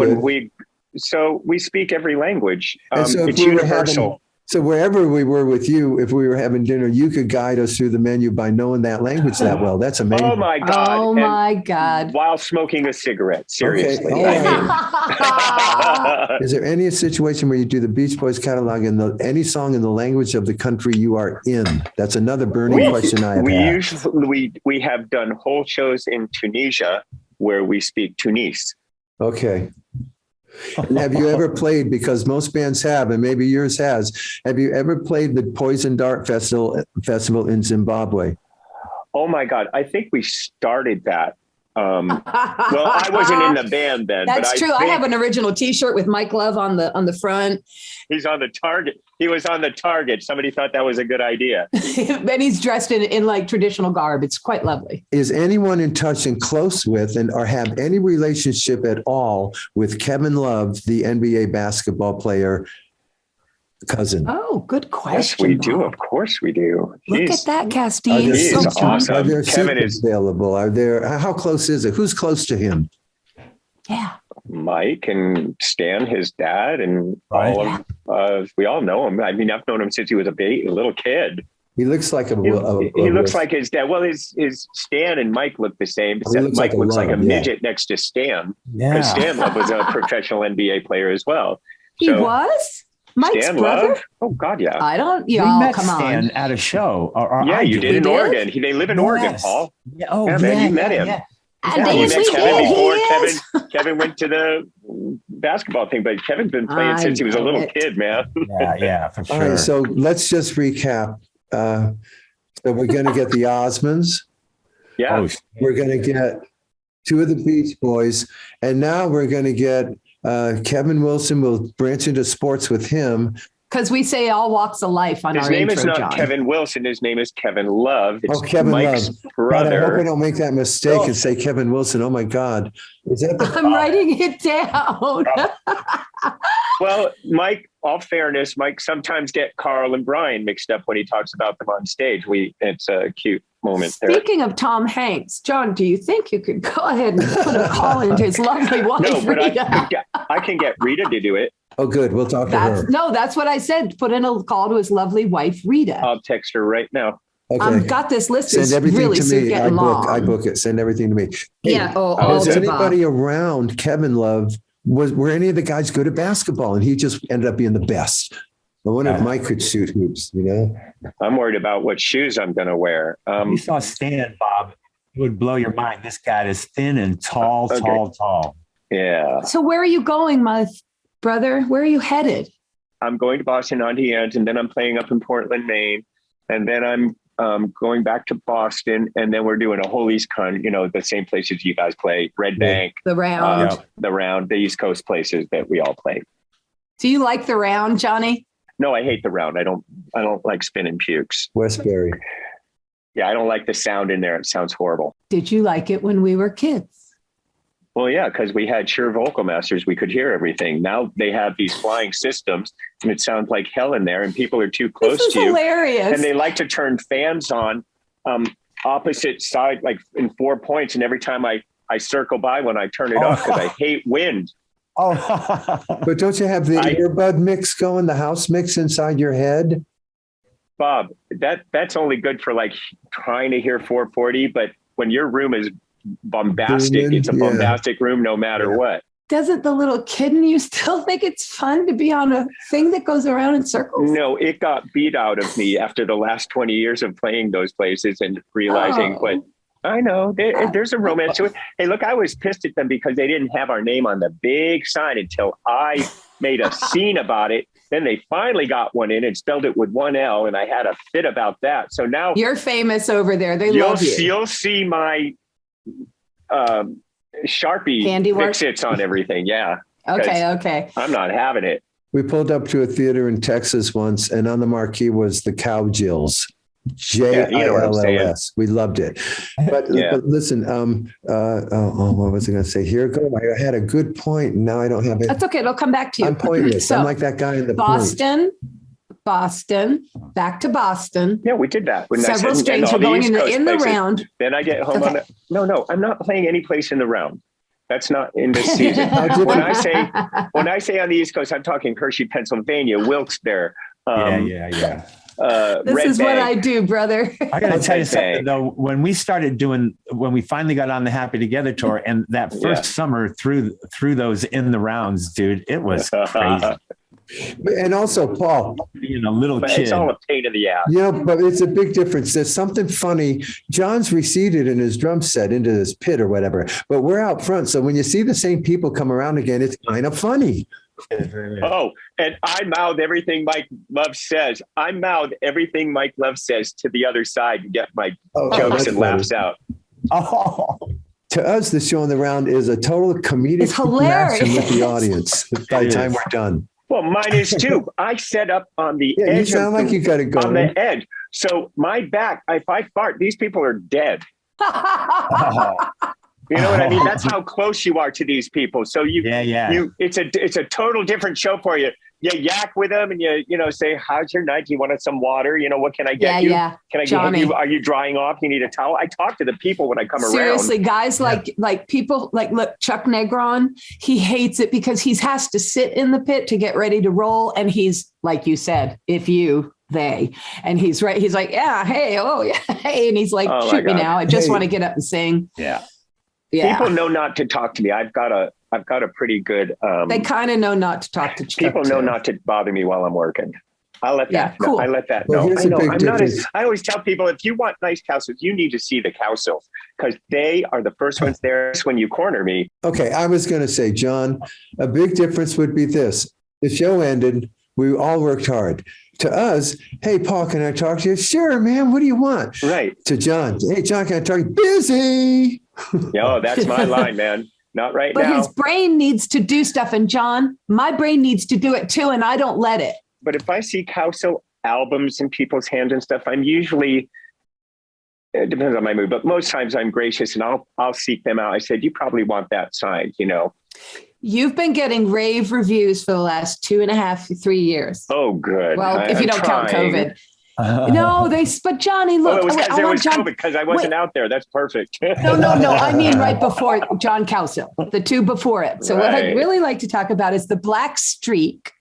we speak every language. It's universal. So wherever we were with you, if we were having dinner, you could guide us through the menu by knowing that language that well. That's amazing. Oh my God. Oh my God. While smoking a cigarette. Seriously. Okay. Is there any situation where you do the Beach Boys catalog and any song in the language of the country you are in? That's another burning question I have. We have done whole shows in Tunisia where we speak Tunis. Okay. And have you ever played, because most bands have, and maybe yours has, have you ever played the Poison Dart Festival in Zimbabwe? Oh my God. I think we started that. Well, I wasn't in the band then. That's true. I have an original T-shirt with Mike Love on the front. He's on the Target. He was on the Target. Somebody thought that was a good idea. Then he's dressed in like traditional garb. It's quite lovely. Is anyone in touch and close with, or have any relationship at all with Kevin Love, the NBA basketball player cousin? Oh, good question. Yes, we do. Of course we do. Look at that, Castine. He's awesome. Are there Kevin seats available? How close is it? Who's close to him? Yeah. Mike and Stan, his dad, and all of we all know him. I mean, I've known him since he was a little kid. He looks like he looks like his dad. Well, his Stan and Mike look the same. Mike looks like a midget next to Stan. Yeah. Because Stan Love was a professional NBA player as well. He was? Mike's Stan brother? Love? Oh God, yeah. I don't. We Y'all, met come Stan on. at a show. Yeah, you did in Oregon. They live in Oregon, Paul. Yeah. Oh, yeah, man, you met him. Yeah. And You met Kevin before Kevin went to the basketball thing, but Kevin's been playing since he was a little kid, man. Yeah, for sure. All right, so let's just recap. So we're going to get the Osmonds. Yeah. We're going to get 2 of the Beach Boys. And now we're going to get Kevin Wilson. We'll branch into sports with him. Because we say all walks of life on his our name intro, is not John. Kevin Wilson. His name is Kevin Love. It's Kevin Mike's Love. brother. God, I hope I don't make that mistake and say Kevin Wilson. Oh my God. Is that I'm writing it down. Well, Mike, all fairness, Mike sometimes get Carl and Brian mixed up when he talks about them on stage. It's a cute moment there. Speaking of Tom Hanks, John, do you think you could go ahead and put a call into his lovely wife, No, but Rita? I can get Rita to do it. Oh, good. We'll talk to her. No, that's what I said. Put in a call to his lovely wife, Rita. I'll text her right now. Okay. Got this list. Send everything really to me. I book it. Send everything to me. Hey, yeah. Was anybody around Kevin Love? Were any of the guys good at basketball? And he just ended up being the best. I wonder if Mike could shoot hoops, I'm worried about what shoes I'm going to wear. You saw Stan, Bob. It would blow your mind. This guy is thin and tall, tall. Yeah. So where are you going, my brother? Where are you headed? I'm going to Boston on the end, and then I'm playing up in Portland, Maine. And then I'm going back to Boston, and then we're doing a whole East Con, the same places you guys play, Red Bank, the Round, the East Coast places that we all play. Do you like the Round, Johnny? No, I hate the Round. I don't like spinning pukes. Westbury. Yeah, I don't like the sound in there. It sounds horrible. Did you like it when we were kids? Well, yeah, because we had Shure Vocal Masters. We could hear everything. Now they have these flying systems, and it sounds like hell in there, and people are too close to you. Hilarious. And they like to turn fans on opposite side, like in 4 points. And every time I circle by when I turn it off, because I hate wind. Oh, but don't you have the earbud mix going, the house mix inside your head? Bob, that's only good for like trying to hear 440, but when your room is bombastic, it's a bombastic room no matter what. Doesn't the little kid in you still think it's fun to be on a thing that goes around in circles? No, it got beat out of me after the last 20 years of playing those places and realizing what I know. There's a romance to it. Hey, look, I was pissed at them because they didn't have our name on the big sign until I made a scene about it. Then they finally got one in and spelled it with one L, and I had a fit about that. So now you're famous over there. They love you. You'll see my Sharpie handiwork fix-its on everything. Yeah. Okay. I'm not having it. We pulled up to a theater in Texas once, and on the marquee was the Cowsills. Jills. We loved it. But listen, what was I going to say? Here go. I had a good point. And now I don't have it. That's okay. It'll come back to you. I'm pointless. I'm like that guy in the Boston, back to Boston. Yeah, we did that. Several strings were going in the Round. Then I get home on No, I'm not playing any place in the Round. That's not in this season. when I say on the East Coast, I'm talking Hershey, Pennsylvania, Wilkes-Barre. This is what I do, brother. I got to tell you something though. When we finally got on the Happy Together tour, and that first summer through those in the rounds, dude, it was crazy. And also, Paul, being a little kid, it's all a pain in the ass. Yeah, but it's a big difference. There's something funny. John's receded in his drum set into this pit or whatever, but we're out front. So when you see the same people come around again, it's kind of funny. Oh, and I mouth everything Mike Love says. I mouth everything Mike Love says to the other side to get my jokes and laughs out. Oh. To us, the show on the Round is a total comedic interaction with the audience by the time we're done. Well, mine is too. I set up on the edge. You sound like you got to go on the edge. So my back, if I fart, these people are dead. You know what I mean? That's how close you are to these people. So it's a total different show for you. You yak with them and you say, how's your night? Do you want some water? What can I get you? Yeah. Can I get you? Are you drying off? You need a towel? I talk to the people when I come around. Seriously, guys, like people look, Chuck Negron, he hates it because he has to sit in the pit to get ready to roll. And he's, like you said, they, and he's right. He's like, yeah, hey, hey. And he's like, shoot me now. I just want to get up and sing. Yeah. People know not to talk to me. I've got a pretty good. They kind of know not to talk to people. Know not to bother me while I'm working. I'll let that. Cool. I let that know. I know. I always tell people, if you want nice Cowsills, you need to see the Cowsills because they are the first ones there when you corner me. Okay, I was going to say, John, a big difference would be this: the show ended. We all worked hard. To us, hey, Paul, can I talk to you? Sure, man. What do you want? Right. To John, hey, John, can I talk to you? Busy. Yo, that's my line, man. Not right now. But his brain needs to do stuff. And John, my brain needs to do it too. And I don't let it. But if I see Cowsill albums in people's hands and stuff, I'm usually, it depends on my mood, but most times I'm gracious and I'll seek them out. I said, you probably want that signed, You've been getting rave reviews for the last 2.5, 3 years. Oh, good. Well, if you don't count COVID. No, but Johnny, look. It was because it was COVID, because I wasn't out there. That's perfect. No. I mean, right before John Cowsill, the two before it. So what I'd really like to talk about is the black streak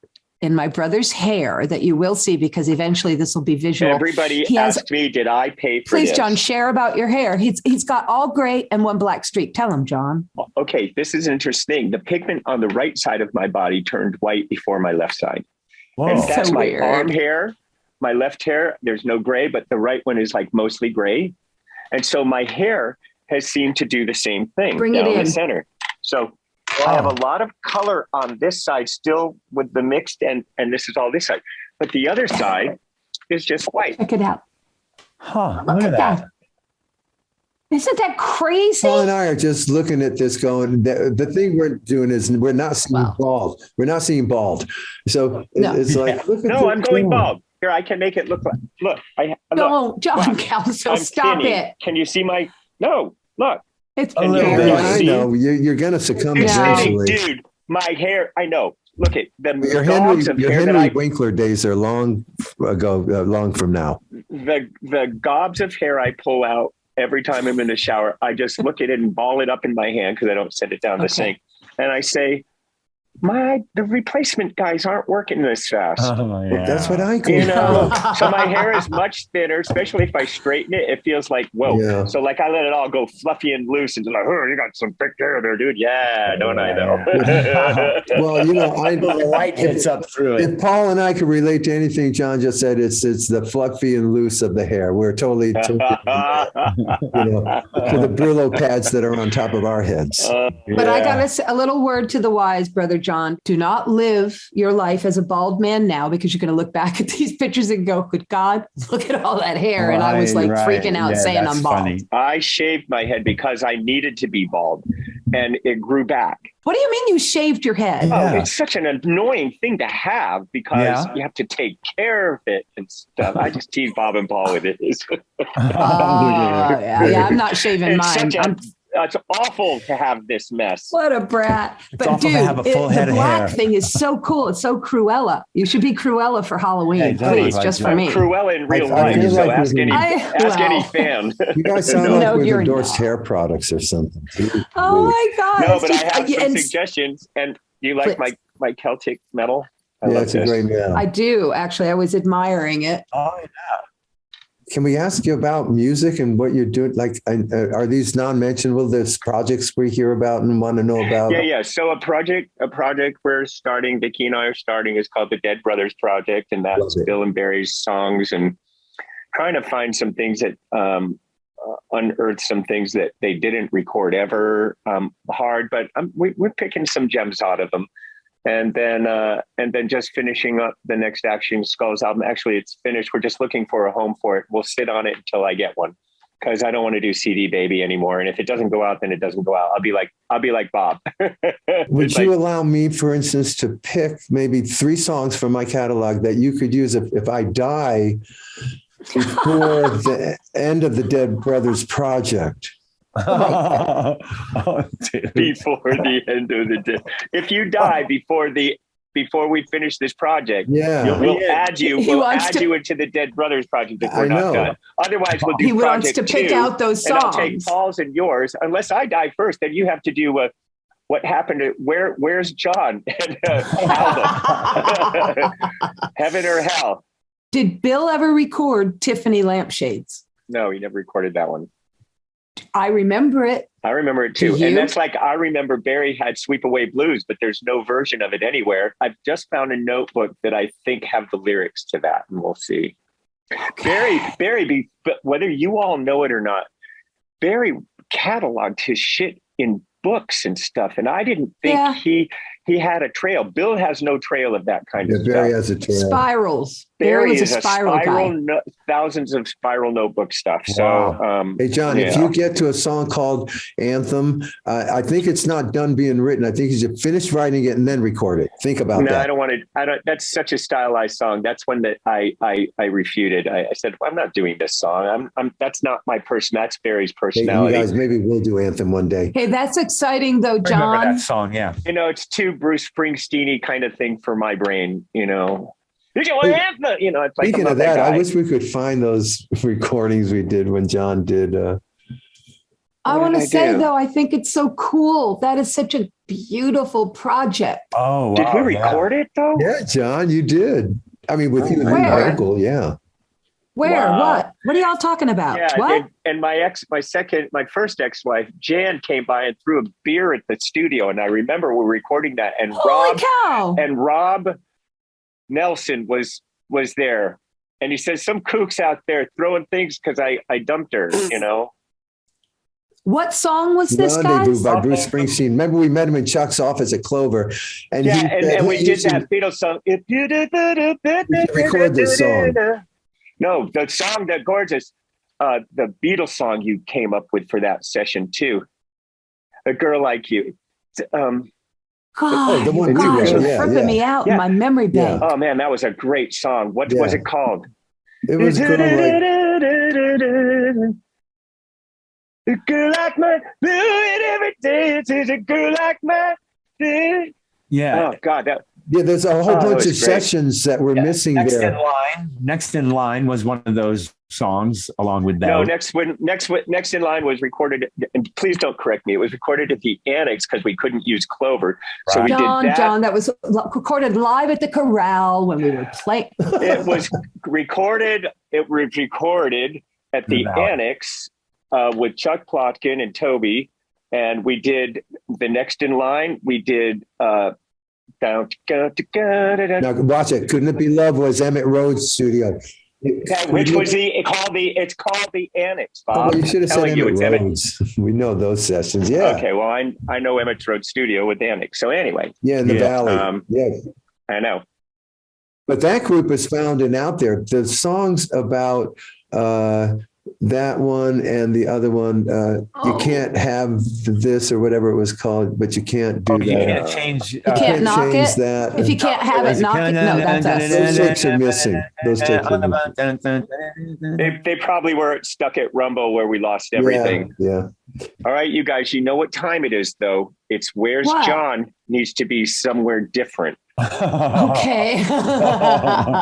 in my brother's hair that you will see, because eventually this will be visual. Everybody asked me, did I pay for Please, this? John, share about your hair. He's got all gray and one black streak. Tell him, John. Okay, this is interesting. The pigment on the right side of my body turned white before my left side. Whoa. And that's so my weird. Arm hair. My left hair, there's no gray, but the right one is like mostly gray. And so my hair has seemed to do the same thing down the center. So I have a lot of color on this side still with the mixed, and this is all this side. But the other side is just white. Check it out. Look at that. Isn't that crazy? Paul and I are just looking at this going, the thing we're doing is we're not seeing bald. We're not seeing bald. So it's like, look at I'm going bald. Here, I can make it look like, look. No, John Cowsill, stop it. Can you see my, no, look. It's I know, you're going to succumb eventually. Dude, my hair, I know. Look at them. Your Henry Winkler days are long from now. The gobs of hair I pull out every time I'm in the shower, I just look at it and ball it up in my hand because I don't send it down the sink. And I say, the replacement guys aren't working this fast. That's what I do. So my hair is much thinner, especially if I straighten it. It feels like, whoa. Yeah. So like I let it all go fluffy and loose and just like, oh, you got some thick hair there, dude. Yeah, don't I know? Well, the light hits up through it. If Paul and I could relate to anything John just said, it's the fluffy and loose of the hair. We're totally to the Brillo pads that are on top of our heads. But I got a little word to the wise, Brother John. Do not live your life as a bald man now, because you're going to look back at these pictures and go, good God, look at all that hair. And I was like freaking out saying I'm bald. Funny. I shaved my head because I needed to be bald, and it grew back. What do you mean you shaved your head? Oh, it's such an annoying thing to have because you have to take care of it and stuff. I just tease Bob and Paul with it. I'm not shaving mine. It's awful to have this mess. What a brat. But dude, the black thing is so cool. It's so Cruella. You should be Cruella for Halloween, please, just for me. Cruella in real life. So ask any fan. You guys sound like we've endorsed hair products or something. Oh my God. No, but I have some suggestions. And you like my Celtic metal? It's a great metal. I do, actually. I was admiring it. Oh, yeah. Can we ask you about music and what you're doing? Like, are these non-mentionable? There's projects we hear about and want to know about? Yeah. So a project we're starting, Vicki and I are starting, is called the Dead Brothers Project. And that's Bill and Barry's songs, and trying to find some things that unearth some things that they didn't record ever hard, but we're picking some gems out of them. And then just finishing up the next Action Skulls album. Actually, it's finished. We're just looking for a home for it. We'll sit on it until I get one, because I don't want to do CD Baby anymore. And if it doesn't go out, then it doesn't go out. I'll be like Bob. Would you allow me, for instance, to pick maybe 3 songs from my catalog that you could use if I die before the end of the Dead Brothers Project? Before the end of the day. If you die before we finish this project, we'll add you into the Dead Brothers Project if we're not done. Otherwise, we'll do He wants to pick out those songs. And I'll take Paul's and yours. Unless I die first, then you have to do what happened to Where's John? Album. Heaven or Hell. Did Bill ever record Tiffany Lampshades? No, he never recorded that one. I remember it. I remember it too. And that's like, I remember Barry had Sweep Away Blues, but there's no version of it anywhere. I've just found a notebook that I think have the lyrics to that, and we'll see. Okay. Barry, but whether you all know it or not, Barry cataloged his shit in books and stuff. And I didn't think he had a trail. Bill has no trail of that kind of stuff. Barry has a trail. Spirals. Barry is a spiral guy. Thousands of spiral notebook stuff. Wow. So, hey, John, if you get to a song called Anthem, I think it's not done being written. I think you should finish writing it and then record it. Think about that. No, I don't want to. That's such a stylized song. That's one that I refuted. I said, I'm not doing this song. that's not my person. That's Barry's personality. Hey, you guys, maybe we'll do Anthem one day. Hey, that's exciting though, John. I remember that song, yeah. It's too Bruce Springsteen-y kind of thing for my brain, Did you want anthem? You know, it's like speaking of that, I wish we could find those recordings we did when John did. I want to say, though, I think it's so cool. That is such a beautiful project. Oh, wow. Did we record it, though? Yeah, John, you did. I mean, with you and Michael, yeah. Where? Wow. What are y'all talking about? Yeah, what? And my first ex-wife, Jan, came by and threw a beer at the studio. And I remember we were recording that. And Holy cow. And Rob Nelson was there. And he says, some kook's out there throwing things because I dumped her, you know? What song was this, Rendezvous by Bruce Springsteen. Remember, we met him in Chuck's office at Clover. And and we did that Beatles song. If you record this song. No, the song, that gorgeous, the Beatles song you came up with for that session too. A Girl Like You. God, the one you're tripping me out in my memory bank. Oh man, that was a great song. What was it called? It was A girl like mine, do it every day. It's a girl like mine. Yeah. Oh God, there's a whole bunch of sessions that were missing there. Next in Line was one of those songs along with that. No, Next in Line was recorded, and please don't correct me, it was recorded at the Annex because we couldn't use Clover. Right. So we did that. John, that was recorded live at the Corral when we were playing. It was recorded at the Annex with Chuck Plotkin and Toby. And we did the Next in Line. We did now watch it. Couldn't It Be Love was Emmett Rhodes' studio. Which was it's called the Annex, Bob. Oh, well, you should have said Emmett Rhodes. We know those sessions. Yeah. Okay. Well, I know Emmett Rhodes' studio with Annex. So anyway. Yeah, in the Valley. I know. But that group is found and out there. The songs about that one and the other one, you can't have this or whatever it was called, but you can't do that. You can't change. You can't knock change it. That. If you can't have it, knock it. No, that's us. Those takes are missing. Those takes are missing. They probably were stuck at Rumble where we lost everything. Yeah. All right, you guys, you know what time it is, though. It's Where's John needs to be somewhere different. Okay.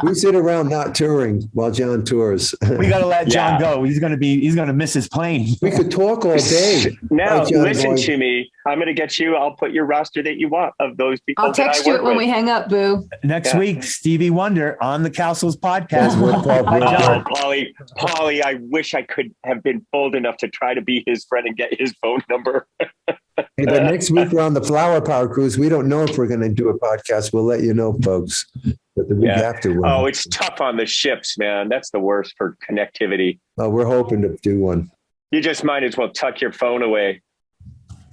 We sit around not touring while John tours. We got to let John go. He's going to miss his plane. We could talk all day. Now, listen to me. I'm going to get you. I'll put your roster that you want of those people. I'll text you it when we hang up, Boo. Next week, Stevie Wonder on the Cowsills podcast. Polly, I wish I could have been bold enough to try to be his friend and get his phone number. Hey, but next week we're on the Flower Power Cruise. We don't know if we're going to do a podcast. We'll let you know, folks. But the week after. Oh, it's tough on the ships, man. That's the worst for connectivity. Oh, we're hoping to do one. You just might as well tuck your phone away.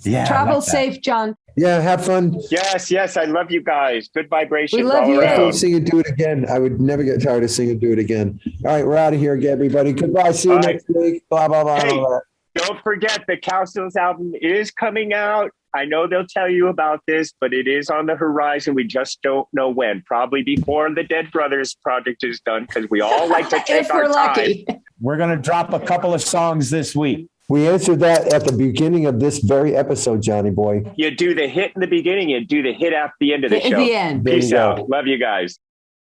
Yeah. Travel safe, John. Yeah, have fun. Yes. I love you guys. Good vibrations. We love you. I'll sing and do it again. I would never get tired of singing and do it again. All right, we're out of here, everybody. Goodbye. See you next week. Blah, blah, blah, blah. Don't forget the Cowsills album is coming out. I know they'll tell you about this, but it is on the horizon. We just don't know when. Probably before the Dead Brothers project is done, because we all like to take our time. Lucky. We're going to drop a couple of songs this week. We answered that at the beginning of this very episode, Johnny boy. You do the hit in the beginning, you do the hit at the end of the show. At the end. Peace out. Love you guys.